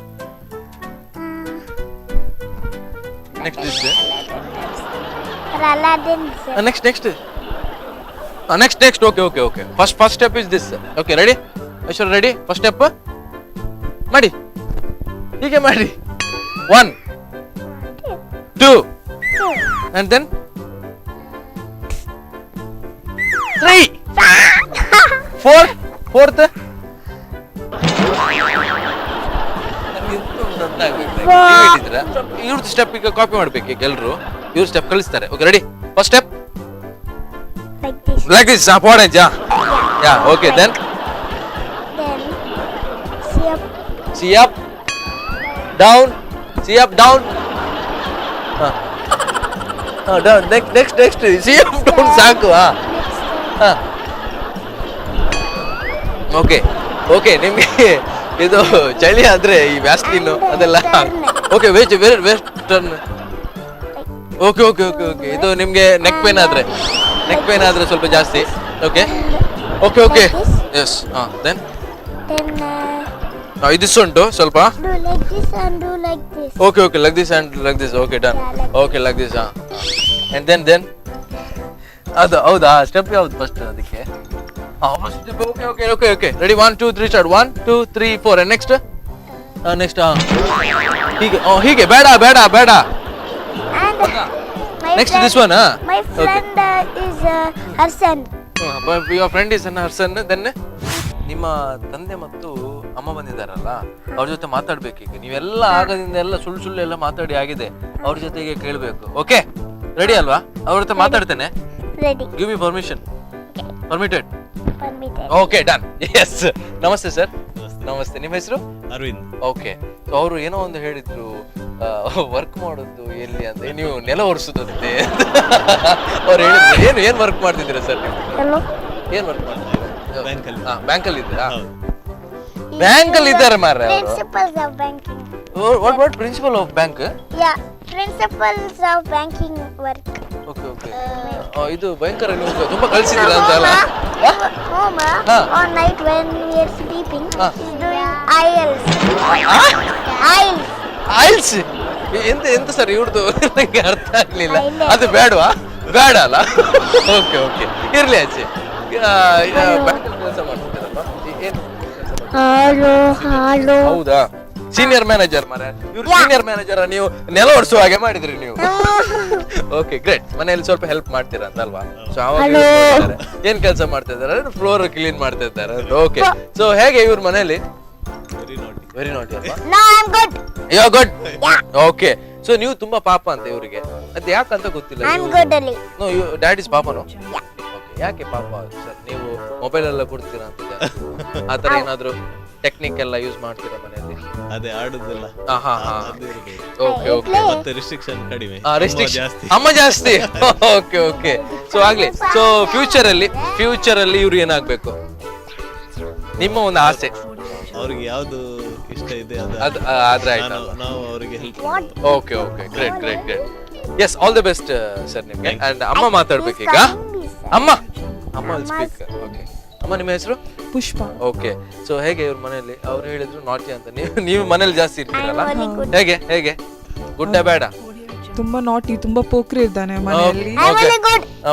is
Aladdin.
Next. Okay. First step is this. Okay, ready? Aishwarya, ready? First step. ಮಾಡಿ. ಹೀಗೆ ಮಾಡಿ. 1, 2, and then 3, 4th. ಇವ್ರದ್ದು ಸ್ಟೆಪ್ ಈಗ ಕಾಪಿ ಮಾಡ್ಬೇಕು ಈಗ ಎಲ್ರು. ಇವ್ರ ಸ್ಟೆಪ್ ಕಲಿಸ್ತಾರೆ. Okay, ready? First step
Like this.
Important. Yeah. Okay, then see up, down. Down. Next. See up, down. ಸಾಕು. ಓಕೆ. ನಿಮ್ಗೆ ಇದು ಚಳಿ ಆದ್ರೆ ಈ ವ್ಯಾಸ್ಲಿನ್ ಅದೆಲ್ಲ. Okay, waste turn. ಓಕೆ. ಇದು ನಿಮ್ಗೆ ನೆಕ್ ಪೇನ್ ಆದ್ರೆ ಸ್ವಲ್ಪ ಜಾಸ್ತಿ. ಓಕೆ. ಎಸ್. ದೆನ್ ಇದಿಸ್ ಉಂಟು ಸ್ವಲ್ಪ.
Do like this and do like this.
Okay. like this. Okay, done. Okay, like this. And then ಅದು ಹೌದಾ? ಸ್ಟೆಪ್ ಯಾವ್ದು ಫಸ್ಟ್ ಅದಕ್ಕೆ? First step. Okay. Ready? 1, 2, 3 start. 1, 2, 3, 4. And next ಹೀಗೆ ಬೇಡ.
And
Next, this one.
My friend is her son.
Your friend is her son. Then ನಿಮ್ಮ ತಂದೆ ಮತ್ತು ಅಮ್ಮ ಬಂದಿದ್ದಾರಲ್ಲ, ಅವ್ರ ಜೊತೆ ಮಾತಾಡ್ಬೇಕು ಈಗ. ನೀವೆಲ್ಲ ಆಗದಿಂದ ಎಲ್ಲ ಸುಳ್ಳು ಎಲ್ಲ ಮಾತಾಡಿ ಆಗಿದೆ, ಅವ್ರ ಜೊತೆಗೆ ಕೇಳ್ಬೇಕು. ಓಕೆ, ರೆಡಿ ಅಲ್ವಾ? ಅವ್ರ ಜೊತೆ ಮಾತಾಡ್ತೇನೆ.
Ready.
Give me permission. Permitted?
Permitted.
Okay, done. Yes. ನಮಸ್ತೆ ಸರ್. ನಮಸ್ತೆ. ನಿಮ್ಮ ಹೆಸರು?
ಅರವಿಂದ್.
ಓಕೆ. ಸೊ ಅವರು ಏನೋ ಒಂದು ಹೇಳಿದ್ರು, ವರ್ಕ್ ಮಾಡೋದು ಎಲ್ಲಿ ಅಂತ, ನೀವು ನೆಲ ಒರೆಸೋದಂತೆ. ಅವ್ರು ಹೇಳಿದ್ರು ಏನ್ ವರ್ಕ್ ಮಾಡ್ತಿದ್ದೀರಾ ಸರ್ ನೀವು?
Hello.
ಏನ್ ವರ್ಕ್ ಮಾಡ್ತಿದ್ದೀರಾ?
ಬ್ಯಾಂಕಲ್ಲಿ.
ಬ್ಯಾಂಕಲ್ಲಿ ಇದ್ದೀರಾ?
ಹೌದು.
ಬ್ಯಾಂಕಲ್ಲಿ ಇದ್ದಾರೆ ಮಾರ್ರೆ ಅವರು.
Principles of banking.
What principle of bank?
Yeah, principles of banking work.
Okay okay. ಇದು ಭಯಂಕರ, ನೀವು ತುಂಬಾ ಕಳ್ಸಿದ್ದೀರಾ ಅಂತ ಅಲ್ಲ?
Home,
ಹಾ.
on night when we are sleeping,
ಹಾ.
he's doing IELTS. IELTS.
Oils ಎಂತ ಸರ್ ಇವ್ರದ್ದು? ನಂಗೆ ಅರ್ಥ ಆಗ್ಲಿಲ್ಲ.
ಇಲ್ಲ.
ಅದು ಬೇಡವಾ? ಬೇಡ ಅಲ್ಲ? ಓಕೆ ಓಕೆ, ಇರ್ಲಿ ಆಚೆ. ಬ್ಯಾಂಕಲ್ಲಿ ಕೆಲಸ ಮಾಡ್ತಿದ್ದೀರಲ್ವಾ? ಏನು ಕೆಲಸ ಮಾಡ್ತೀರಾ?
Hello.
ಹೌದಾ? ಸೀನಿಯರ್ ಮ್ಯಾನೇಜರ್ ಮಾರ್ರೆ ಇವ್ರು. ಸೀನಿಯರ್ ಮ್ಯಾನೇಜರ್ ನೀವು ನೆಲ ಒರೆಸುವ ಹಾಗೆ ಮಾಡಿದ್ರಿ ನೀವು. Okay, great. ಮನೆಯಲ್ಲಿ ಸ್ವಲ್ಪ ಹೆಲ್ಪ್ ಮಾಡ್ತೀರಾ ಅಂತ ಅಲ್ವಾ? ಸೊ ಅವಾಗ ಏನ್ ಕೆಲಸ ಮಾಡ್ತಾ ಇದ್ದಾರೆ? ಫ್ಲೋರ್ ಕ್ಲೀನ್ ಮಾಡ್ತಾ ಇದ್ದಾರೆ. ಓಕೆ. ಸೊ ಹೇಗೆ ಇವ್ರ ಮನೆಯಲ್ಲಿ? ವೆರಿ ನಾಟಿ ಅಲ್ವಾ?
No, I'm good.
You are good. Okay. So ನೀವು ತುಂಬಾ ಪಾಪ ಅಂತ ಇವರಿಗೆ, ಅದು ಯಾಕಂತ ಗೊತ್ತಿಲ್ಲ.
I'm good only.
No, you dad is ಪಾಪನೋ? ಓಕೆ. ಯಾಕೆ ಪಾಪ ಸರ್? ನೀವು ಮೊಬೈಲ್ ಎಲ್ಲ ಕೊಡ್ತೀರಾ ಅಂತ ಆತರ ಏನಾದ್ರು ಟೆಕ್ನಿಕ್ ಎಲ್ಲ ಯೂಸ್ ಮಾಡ್ತೀರಾ ಮನೆಯಲ್ಲಿ?
ಅದೇ ಆಡುದಿಲ್ಲ.
Okay okay.
ಮತ್ತೆ ರಿಸ್ಟ್ರಿಕ್ಷನ್ ಕಡಿಮೆ.
ರೆಸ್ಟ್ರಿಕ್ಷನ್
ಜಾಸ್ತಿ.
ಅಮ್ಮ ಜಾಸ್ತಿ. Okay okay. ಸೊ ಆಗ್ಲಿ. ಸೊ ಫ್ಯೂಚರ್ ಅಲ್ಲಿ ಇವ್ರು ಏನಾಗ್ಬೇಕು? ನಿಮ್ಮ ಒಂದು ಆಸೆ?
ಅವ್ರಿಗೆ ಯಾವ್ದು ಇಷ್ಟ ಇದೆ
ಅದು ಆದ್ರೆ ಆಯ್ತು.
ನಾವು ಅವರಿಗೆ help.
Okay okay, great great great. Yes, all the best sir ನಿಮ್ಗೆ. ಅಂಡ್ ಅಮ್ಮ ಮಾತಾಡ್ಬೇಕು ಈಗ. ಅಮ್ಮ ಸ್ಪೀಕ್. ಓಕೆ. ಅಮ್ಮ, ನಿಮ್ಮ ಹೆಸರು?
ಪುಷ್ಪ.
ಓಕೆ. ಸೊ ಹೇಗೆ ಇವ್ರ ಮನೆಯಲ್ಲಿ? ಅವ್ರು ಹೇಳಿದ್ರು ನಾಟಿ ಅಂತ. ನೀವು ಮನೇಲಿ ಜಾಸ್ತಿ ಇರ್ತೀರಲ್ಲ, ಹೇಗೆ ಗುಡ್ಡ ಬೇಡ?
ತುಂಬಾ ನಾಟಿ, ತುಂಬಾ ಪೋಖ್ರಿ ಇದ್ದಾನೆ ಮನೆಯಲ್ಲಿ.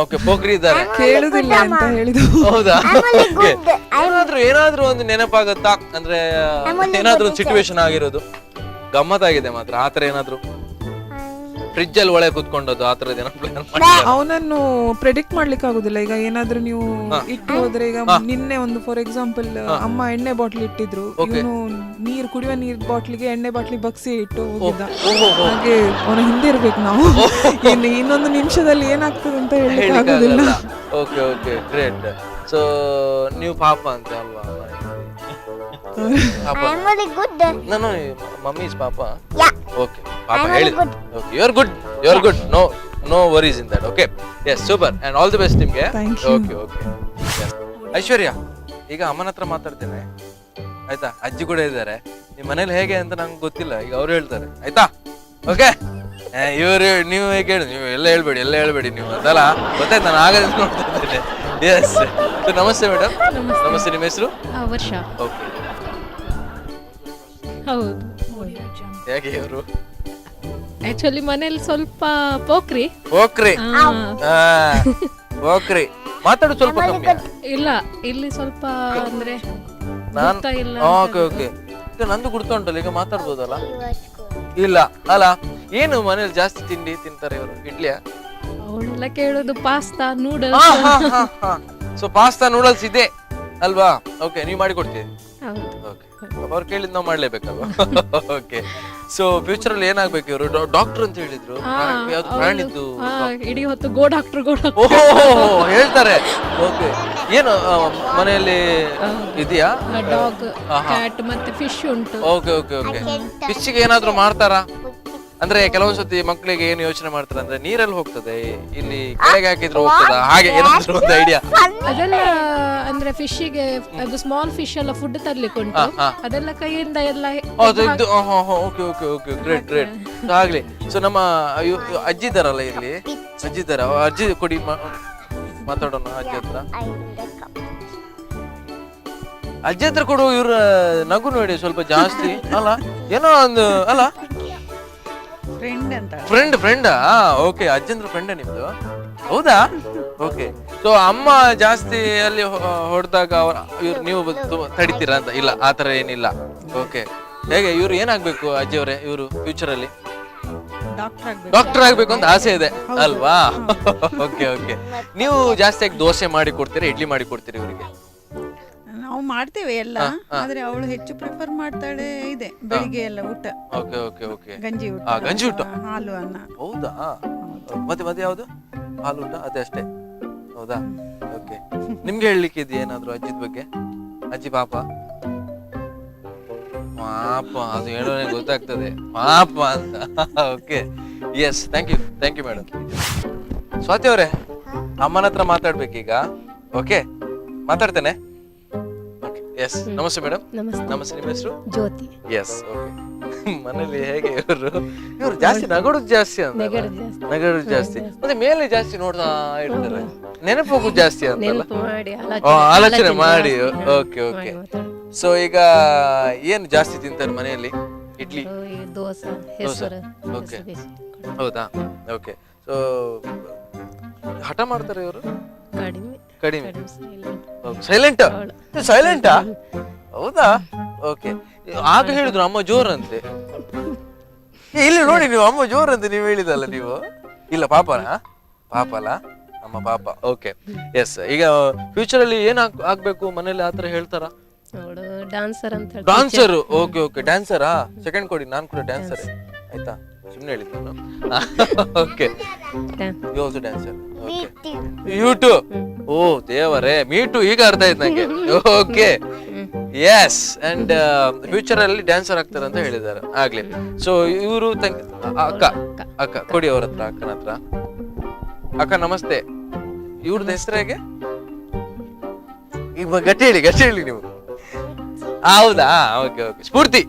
ಓಕೆ, ಪೋಖ್ರಿ ಇದ್ದಾರೆ.
ಕೇಳುದಿಲ್ಲ ಅಂತ ಹೇಳಿದ್ರು.
ಹೌದಾ? ಏನಾದ್ರೂ ಒಂದು ನೆನಪಾಗತ್ತಾ? ಅಂದ್ರೆ ಏನಾದ್ರೂ ಒಂದು ಸಿಚುವೇಶನ್ ಆಗಿರೋದು ಗಮ್ಮತ್ತಾಗಿದೆ ಮಾತ್ರ, ಆತರ ಏನಾದ್ರು? ಫ್ರಿಜ್ ಅಲ್ಲಿ ಒಳಗೆ ಕುತ್ಕೊಂಡದ್ದು ಆತರದ ಏನೋ ಪ್ಲಾನ್ ಮಾಡಿ?
ಅವನನ್ನು ಪ್ರೆಡಿಕ್ಟ್ ಮಾಡ್ಲಿಕ್ಕೆ ಆಗುದಿಲ್ಲ. ಈಗ ಏನಾದ್ರೂ ನೀವು ಇಟ್ಟು ಹೋದ್ರೆ, ಈಗ ನಿನ್ನೆ ಒಂದು ಫಾರ್ ಎಕ್ಸಾಂಪಲ್ ಅಮ್ಮ ಎಣ್ಣೆ ಬಾಟ್ಲಿ ಇಟ್ಟಿದ್ರು, ಇವನು ಕುಡಿಯುವ ನೀರ್ ಬಾಟ್ಲಿಗೆ ಎಣ್ಣೆ ಬಾಟ್ಲಿ ಬಗ್ಸಿ ಇಟ್ಟು ಹೋಗಿದ್ದ. ಹಾಗೆ ಅವನ ಹಿಂದೆ ಇರ್ಬೇಕು ನಾವು. ಇನ್ನೊಂದು ನಿಮಿಷದಲ್ಲಿ ಏನಾಗ್ತದೆ ಅಂತ ಹೇಳಲಿಕ್ಕೆ ಆಗುದಿಲ್ಲ.
Okay okay, great. ಸೊ ನೀವು ಪಾಪ ಅಂತ ಅಲ್ವಾ?
I'm only good.
ನಾನು ಮಮ್ಮಿ ಇಸ್ ಪಾಪ.
Yeah.
ಓಕೆ, ಪಾಪ
I'm
ಹೇಳಿ.
good.
Okay, you are good. No worries in that. Okay, yes, super. And all the best ನಿಮ್ಗೆ.
Thank you.
Okay okay. Aishwarya, ಈಗ ಅಮ್ಮನ ಹತ್ರ ಮಾತಾಡ್ತೇನೆ ಆಯ್ತಾ? ಅಜ್ಜಿ ಕೂಡ ಇದ್ದಾರೆ. ನಿಮ್ ಮನೇಲಿ ಹೇಗೆ ಅಂತ ನಂಗೆ ಗೊತ್ತಿಲ್ಲ, ಈಗ ಅವ್ರು ಹೇಳ್ತಾರೆ ಆಯ್ತಾ? ಓಕೆ. ನೀವು ಹೇಗೆ ಹೇಳಿ, ನೀವು ಎಲ್ಲ ಹೇಳ್ಬೇಡಿ ನೀವು ಅದಲ್ಲ, ಗೊತ್ತಾಯ್ತು. ನಾನು ಆಗ ನೋಡ್ತಾ ಇದ್ದೇನೆ. ಎಸ್. ನಮಸ್ತೆ ಮೇಡಮ್. ನಮಸ್ತೆ. ನಿಮ್ಮ ಹೆಸರು?
ವರ್ಷ.
ಓಕೆ.
ಹೌದು.
ಹೇಗೆ ಇವರು?
ಆಕ್ಚುಲಿ ಮನೇಲಿ ಸ್ವಲ್ಪ ಪೋಖ್ರಿ.
ಮಾತಾಡು ಸ್ವಲ್ಪ ಕಮ್ಮಿ.
ಇಲ್ಲ, ಇಲ್ಲಿ ಸ್ವಲ್ಪ ಅಂದ್ರೆ
ನಾನ್
ಗೊತ್ತಾ ಇಲ್ಲ.
Okay okay. ನಂದು ಗುರ್ತ ಉಂಟಲ್ಲ, ಈಗ ಮಾತಾಡ್ಬೋದಲ್ಲ? ಇಲ್ಲ ಅಲ್ಲ? ಏನು ಮನೇಲಿ ಜಾಸ್ತಿ ತಿಂಡಿ ತಿಂತಾರೆ ಇವರು? ಇಡ್ಲಿಯಾ?
ಅವಳೆಲ್ಲ ಕೇಳೋದು pasta, noodles.
So pasta noodles ಇದೆ ಅಲ್ವಾ? ಓಕೆ, ನೀವು ಮಾಡಿ ಕೊಡ್ತೀರಿ?
ಹೌದು.
ಓಕೆ. ಅವ್ರು ಕೇಳಿದ್ ನಾವು ಮಾಡ್ಲೇಬೇಕಲ್ವಾ? ಓಕೆ. ಸೊ ಫ್ಯೂಚರ್ ಅಲ್ಲಿ ಏನಾಗ್ಬೇಕು ಇವರು? ಡಾಕ್ಟರ್ ಅಂತ ಹೇಳಿದ್ರು. ಯಾವ್ದು ಪ್ರಾಣಿದ್ದು?
ಇಡೀ ಹೊತ್ತು ಗೋ ಡಾಕ್ಟರ್.
ಓಹೋ, ಹೇಳ್ತಾರೆ. ಓಕೆ. ಏನು ಮನೆಯಲ್ಲಿ ಇದೆಯಾ?
ಡಾಗ್, ಕ್ಯಾಟ್ ಮತ್ತೆ ಫಿಶ್ ಉಂಟು.
Okay okay okay. ಫಿಶ್ಗೆ ಏನಾದ್ರು ಮಾಡ್ತಾರಾ? ಅಂದ್ರೆ ಕೆಲವೊಂದ್ಸತಿ ಮಕ್ಕಳಿಗೆ ಏನು ಯೋಚನೆ ಮಾಡ್ತಾರೆ ಅಂದ್ರೆ, ನೀರಲ್ಲಿ ಹೋಗ್ತದೆ, ಇಲ್ಲಿ ಕೆಳಗೆ ಹಾಕಿದ್ರು ಹೋಗ್ತದ, ಹಾಗೆ ಏನಾದ್ರು ಒಂದು ಐಡಿಯಾ?
ಅದೆಲ್ಲ ಅಂದ್ರೆ ಫಿಶ್ಗೆ ಅದು ಸ್ಮಾಲ್ ಫಿಶ್ ಎಲ್ಲ ಫುಡ್ ತರ್ಲಿಕ್ಕೆ ಉಂಟು, ಅದೆಲ್ಲ ಕೈಯಿಂದ ಎಲ್ಲ.
Okay okay okay, great great. ಆಗ್ಲಿ. ಸೊ ನಮ್ಮ ಅಜ್ಜಿ ಇದಾರಲ್ಲ ಇಲ್ಲಿ, ಅಜ್ಜಿ ಇದಾರ, ಅಜ್ಜಿ ಕೊಡಿ ಮಾತಾಡೋಣ ಅಜ್ಜಿ ಹತ್ರ. ಅಜ್ಜಿ ಹತ್ರ ಕೊಡು. ಇವ್ರ ನಗು ನೋಡಿ ಸ್ವಲ್ಪ ಜಾಸ್ತಿ ಅಲ್ಲ, ಏನೋ ಒಂದು ಅಲ್ಲ? ಫ್ರೆಂಡ್. ಓಕೆ, ಅಜ್ಜಂದ್ರ ಫ್ರೆಂಡ್ ನಿಮ್ದು? ಹೌದಾ? ಓಕೆ. ಸೊ ಅಮ್ಮ ಜಾಸ್ತಿ ಅಲ್ಲಿ ಹೊಡೆದಾಗ ಇವ್ರು ನೀವು ತಡಿತೀರಾ ಅಂತ? ಇಲ್ಲ, ಆತರ ಏನಿಲ್ಲ. ಓಕೆ. ಹೇಗೆ ಇವ್ರು ಏನಾಗ್ಬೇಕು ಅಜ್ಜಿಯವರೇ? ಇವರು ಫ್ಯೂಚರ್ ಅಲ್ಲಿ ಡಾಕ್ಟರ್ ಆಗ್ಬೇಕು ಅಂತ ಆಸೆ ಇದೆ ಅಲ್ವಾ? Okay okay. ನೀವು ಜಾಸ್ತಿಯಾಗಿ ದೋಸೆ ಮಾಡಿ ಕೊಡ್ತೀರಾ, ಇಡ್ಲಿ ಮಾಡಿ ಕೊಡ್ತೀರಿ ಇವರಿಗೆ?
ನಾವು ಮಾಡ್ತೇವೆ ಎಲ್ಲ, ಆದ್ರೆ ಅವಳು ಹೆಚ್ಚು ಪ್ರಿಫರ್ ಮಾಡ್ತಾಳೆ ಇದೆ ಬೆಳಿಗ್ಗೆ ಎಲ್ಲ ಊಟ,
ಓಕೆ ಓಕೆ ಓಕೆ.
ಗಂಜಿ ಊಟ,
ಗಂಜಿ ಊಟ,
ಹಾಲು ಅನ್ನ.
ಹೌದಾ? ಮತ್ತೆ ಮತ್ತೆ ಯಾವ್ದು? ಹಾಲು ಊಟ ಅದೇ ಅಷ್ಟೇ, ಹೌದಾ? ಓಕೆ. ನಿಮ್ಗೆ ಹೇಳಲಿಕ್ಕೆ ಇದೆಯಾ ಏನಾದ್ರು ಅಜ್ಜಿದ ಬಗ್ಗೆ? ಅಜ್ಜಿ ಪಾಪ ಅದು ಹೇಳೋನೆ ಗೊತ್ತಾಗ್ತದೆ ಪಾಪ ಅಂತ. Okay, yes, thank you madam. Swathi ಅವರೇ, ಅಮ್ಮನ ಹತ್ರ ಮಾತಾಡ್ಬೇಕೀಗ. ಓಕೆ, ಮಾತಾಡ್ತೇನೆ. ಎಸ್, ನಮಸ್ತೆ ಮೇಡಮ್. ನಮಸ್ತೆ, ನಿಮ್ಮ ಹೆಸರು?
ಜ್ಯೋತಿ.
Yes, okay. ಮನೇಲಿ ಹೇಗೆ ಇವರು ಜಾಸ್ತಿ ನಗಡುದು ಜಾಸ್ತಿ ಅಂತ, ನಗಡುದು ಜಾಸ್ತಿ, ಮತ್ತೆ ಮೇಲೆ ಜಾಸ್ತಿ ನೋಡ್ತಾ ಇರ್ತಾರೆ, ನೆನಪು ಹೋಗುದು ಜಾಸ್ತಿ ಅಂತ ಆಲೋಚನೆ ಮಾಡಿ. Okay okay. ಸೊ ಈಗ ಏನು ಜಾಸ್ತಿ ತಿಂತಾರೆ ಮನೆಯಲ್ಲಿ? ಇಡ್ಲಿ, ದೋಸೆ. ಓಕೆ, ಹೌದಾ? ಓಕೆ. ಸೊ ಹಠ ಮಾಡ್ತಾರೆ ಇವರು? ಕಡಿಮೆ. ಸೈಲೆಂಟಾ? ಹೌದಾ? ಓಕೆ. ಆಗ ಹೇಳಿದ್ರು ಅಮ್ಮ ಜೋರಂತೆ. ಇಲ್ಲಿ ನೋಡಿ ನೀವು, ಅಮ್ಮ ಜೋರಂತೆ ನೀವು ಹೇಳಿದಲ್ಲ ನೀವು. ಇಲ್ಲ, ಪಾಪ ಅಲ್ಲ, ಅಮ್ಮ ಪಾಪ. Okay, S. ಈಗ ಫ್ಯೂಚರ್ ಅಲ್ಲಿ ಏನ್ ಆಗ್ಬೇಕು ಮನೇಲಿ ಆತರ ಹೇಳ್ತಾರ? ಡಾನ್ಸರ್. ಓಕೆ ಓಕೆ, ಡ್ಯಾನ್ಸರಾ? ಸೆಕೆಂಡ್ ಕೊಡಿ, ನಾನ್ ಕೂಡ ಡ್ಯಾನ್ಸರ್, ಆಯ್ತಾ? ಸುಮ್ನೆ ಹೇಳಿದ್ದು ನಾನು. Okay, you also dancer. Okay, you too? ಓ ದೇವರೇ, ಮೀ ಟು, ಈಗ ಅರ್ಥ ಆಯ್ತು ನಂಗೆ. Okay, yes. ಅಂಡ್ ಫ್ಯೂಚರ್ ಅಲ್ಲಿ ಡ್ಯಾನ್ಸರ್ ಆಗ್ತಾರೆ ಅಂತ ಹೇಳಿದ್ದಾರೆ ಆಗ್ಲಿ. ಸೊ ಇವರು ಅಕ್ಕ ಕೊಡಿ ಅವ್ರ ಹತ್ರ, ಅಕ್ಕನ ಹತ್ರ. ಅಕ್ಕ ನಮಸ್ತೆ. ಇವ್ರದ್ದು ಹೆಸರು ಹೇಗೆ? ಈಗ ಗಟ್ಟಿ ಹೇಳಿ ನೀವು. ಹೌದಾ? Okay okay. ಸ್ಫೂರ್ತಿ,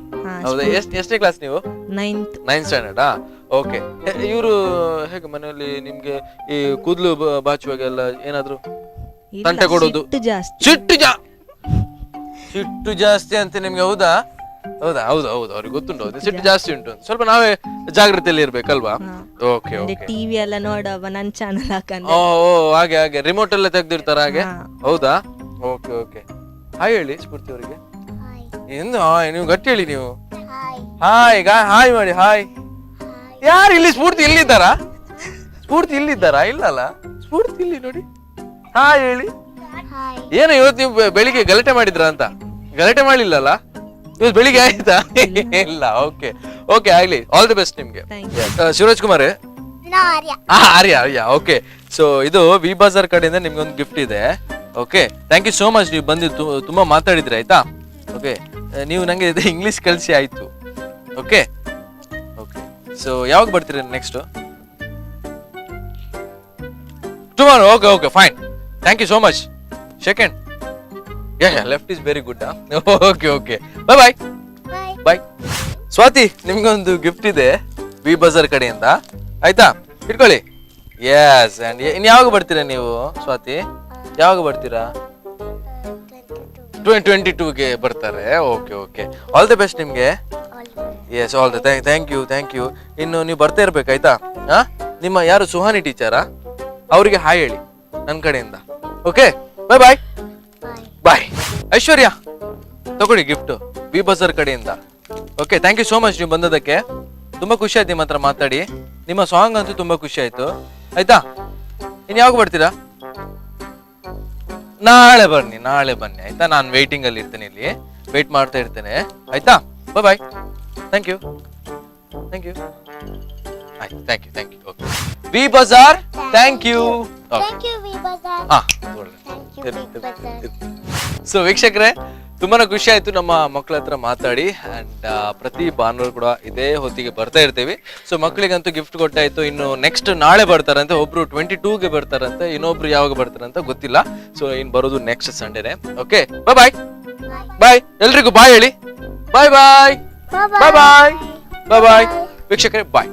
ಹೌದಾ? ಎಷ್ಟನೇ ಕ್ಲಾಸ್ ನೀವು? 9th standard. ಓಕೆ. ಇವರು ಹೇಗೆ ಮನೆಯಲ್ಲಿ ನಿಮ್ಗೆ ಈ ಕೂದಲು ಬಾಚುವಾಗೆಲ್ಲ ಏನಾದ್ರು ತಂಟೆ ಕೊಡೋದು? ಸಿಟ್ಟು ಜಾಸ್ತಿ ಅಂತ ನಿಮ್ಗೆ? ಹೌದಾ? ಹೌದು, ಅವ್ರಿಗೆ ಗೊತ್ತುಂಟು, ಹೌದು, ಸಿಟ್ಟು ಜಾಸ್ತಿ ಉಂಟು. ಸ್ವಲ್ಪ ನಾವೇ ಜಾಗ್ರತೆಯಲ್ಲಿ ಇರ್ಬೇಕಲ್ವಾ? Okay okay.
ಟಿವಿ ಎಲ್ಲ ನೋಡವ ನನ್ನ ಚಾನಲ್ ಹಾಕಂದ್ರೆ.
ಓ ಹಾಗೆ ರಿಮೋಟ್ ಎಲ್ಲ ತೆಗ್ದಿರ್ತಾರ ಹಾಗೆ? ಹೌದಾ? Okay okay. ಹಾಯ್ ಹೇಳಿ ಸ್ಫೂರ್ತಿ ಅವರಿಗೆ. ಎಂದು ನೀವು ಗಟ್ಟಿ ಹೇಳಿ ನೀವು. ಹಾಯ್ ಮಾಡಿ. ಹಾಯ್. ಯಾರು ಇಲ್ಲಿ? ಸ್ಫೂರ್ತಿ ಇಲ್ಲಿದ್ದಾರಾ? ಇಲ್ಲಲ್ಲ, ಸ್ಫೂರ್ತಿ ಇಲ್ಲಿ ನೋಡಿ. ಹಾಯ್ ಹೇಳಿ. ಏನು ಇವತ್ತು ನೀವು ಬೆಳಿಗ್ಗೆ ಗಲಾಟೆ ಮಾಡಿದ್ರ ಅಂತ? ಗಲಾಟೆ ಮಾಡ್ಲಿಲ್ಲಲ್ಲ ಇವತ್ತು ಬೆಳಿಗ್ಗೆ? ಆಯ್ತಾ? ಇಲ್ಲ. ಓಕೆ ಓಕೆ, ಆಗ್ಲಿ. ಆಲ್ ದಿ ಬೆಸ್ಟ್ ನಿಮ್ಗೆ. ಶಿವರಾಜ್ ಕುಮಾರ್, ಆರ್ಯ. ಓಕೆ. ಸೊ ಇದು ವಿ ಬಜಾರ್ ಕಡೆಯಿಂದ ನಿಮ್ಗೆ ಒಂದು ಗಿಫ್ಟ್ ಇದೆ. Okay, thank you so much. ನೀವು ಬಂದು ತುಂಬಾ ಮಾತಾಡಿದ್ರಿ, ಆಯ್ತಾ? ಓಕೆ, ನೀವು ನಂಗೆ ಇಂಗ್ಲಿಷ್ ಕಲಿಸಿ ಆಯ್ತು. Okay okay. ಸೊ ಯಾವಾಗ ಬರ್ತೀರಾ next? Tomorrow. Okay okay, fine. Thank you so much. Second, left is very good. Okay okay, bye. Swathi, ನಿಮ್ಗೊಂದು ಗಿಫ್ಟ್ ಇದೆ ವಿ ಬಜಾರ್ ಕಡೆಯಿಂದ, ಆಯ್ತಾ? ಇಟ್ಕೊಳ್ಳಿ. ಎಸ್. ಅಂಡ್ ಇನ್ ಯಾವಾಗ ಬರ್ತೀರಾ ನೀವು ಸ್ವಾತಿ? ಯಾವಾಗ ಬರ್ತೀರಾ? 2022ಗೆ ಬರ್ತಾರೆ. Okay okay, all the best ನಿಮ್ಗೆ. Yes, all the thank you. ಇನ್ನು ನೀವು ಬರ್ತಾ ಇರ್ಬೇಕು, ಆಯ್ತಾ? ನಿಮ್ಮ ಯಾರು ಸುಹಾನಿ ಟೀಚರಾ? ಅವರಿಗೆ ಹಾಯ್ ಹೇಳಿ ನನ್ನ ಕಡೆಯಿಂದ. ಓಕೆ, ಬಾಯ್. ಐಶ್ವರ್ಯ, ತಗೊಳ್ಳಿ ಗಿಫ್ಟ್ ವಿ ಬಜಾರ್ ಕಡೆಯಿಂದ. Okay, thank you so much ನೀವು ಬಂದದಕ್ಕೆ. ತುಂಬಾ ಖುಷಿ ಆಯ್ತು ನಿಮ್ಮ ಹತ್ರ ಮಾತಾಡಿ. ನಿಮ್ಮ ಸಾಂಗ್ ಅಂತೂ ತುಂಬಾ ಖುಷಿ ಆಯ್ತು, ಆಯ್ತಾ? ಇನ್ ಯಾವಾಗ ಬರ್ತೀರಾ? ನಾಳೆ ಬನ್ನಿ ಆಯ್ತಾ? ನಾನು ವೇಟಿಂಗ್ ಅಲ್ಲಿ ಇರ್ತೇನೆ, ಇಲ್ಲಿ ವೇಟ್ ಮಾಡ್ತಾ ಇರ್ತೇನೆ, ಆಯ್ತಾ? ಬಾಯ್. Thank you. ಆಯ್ತು, thank you. Okay, V Bazaar, thank you. So ವೀಕ್ಷಕರೇ, ತುಂಬಾನೇ ಖುಷಿ ಆಯ್ತು ನಮ್ಮ ಮಕ್ಕಳ ಹತ್ರ ಮಾತಾಡಿ. ಅಂಡ್ ಪ್ರತಿ ಭಾನುವಾರ ಕೂಡ ಇದೇ ಹೊತ್ತಿಗೆ ಬರ್ತಾ ಇರ್ತೀವಿ. ಸೊ ಮಕ್ಕಳಿಗಂತೂ ಗಿಫ್ಟ್ ಕೊಟ್ಟಾಯ್ತು. ಇನ್ನು ನೆಕ್ಸ್ಟ್ ನಾಳೆ ಬರ್ತಾರಂತೆ, ಒಬ್ರು 22ಗೆ ಬರ್ತಾರಂತೆ, ಇನ್ನೊಬ್ರು ಯಾವಾಗ ಬರ್ತಾರಂತ ಗೊತ್ತಿಲ್ಲ. ಸೊ ಇನ್ ಬರೋದು ನೆಕ್ಸ್ಟ್ ಸಂಡೇನೆ. ಓಕೆ, ಬಾಯ್. ಎಲ್ರಿಗೂ ಬಾಯ್ ಹೇಳಿ. ಬಾಯ್. ವೀಕ್ಷಕರೇ, ಬಾಯ್.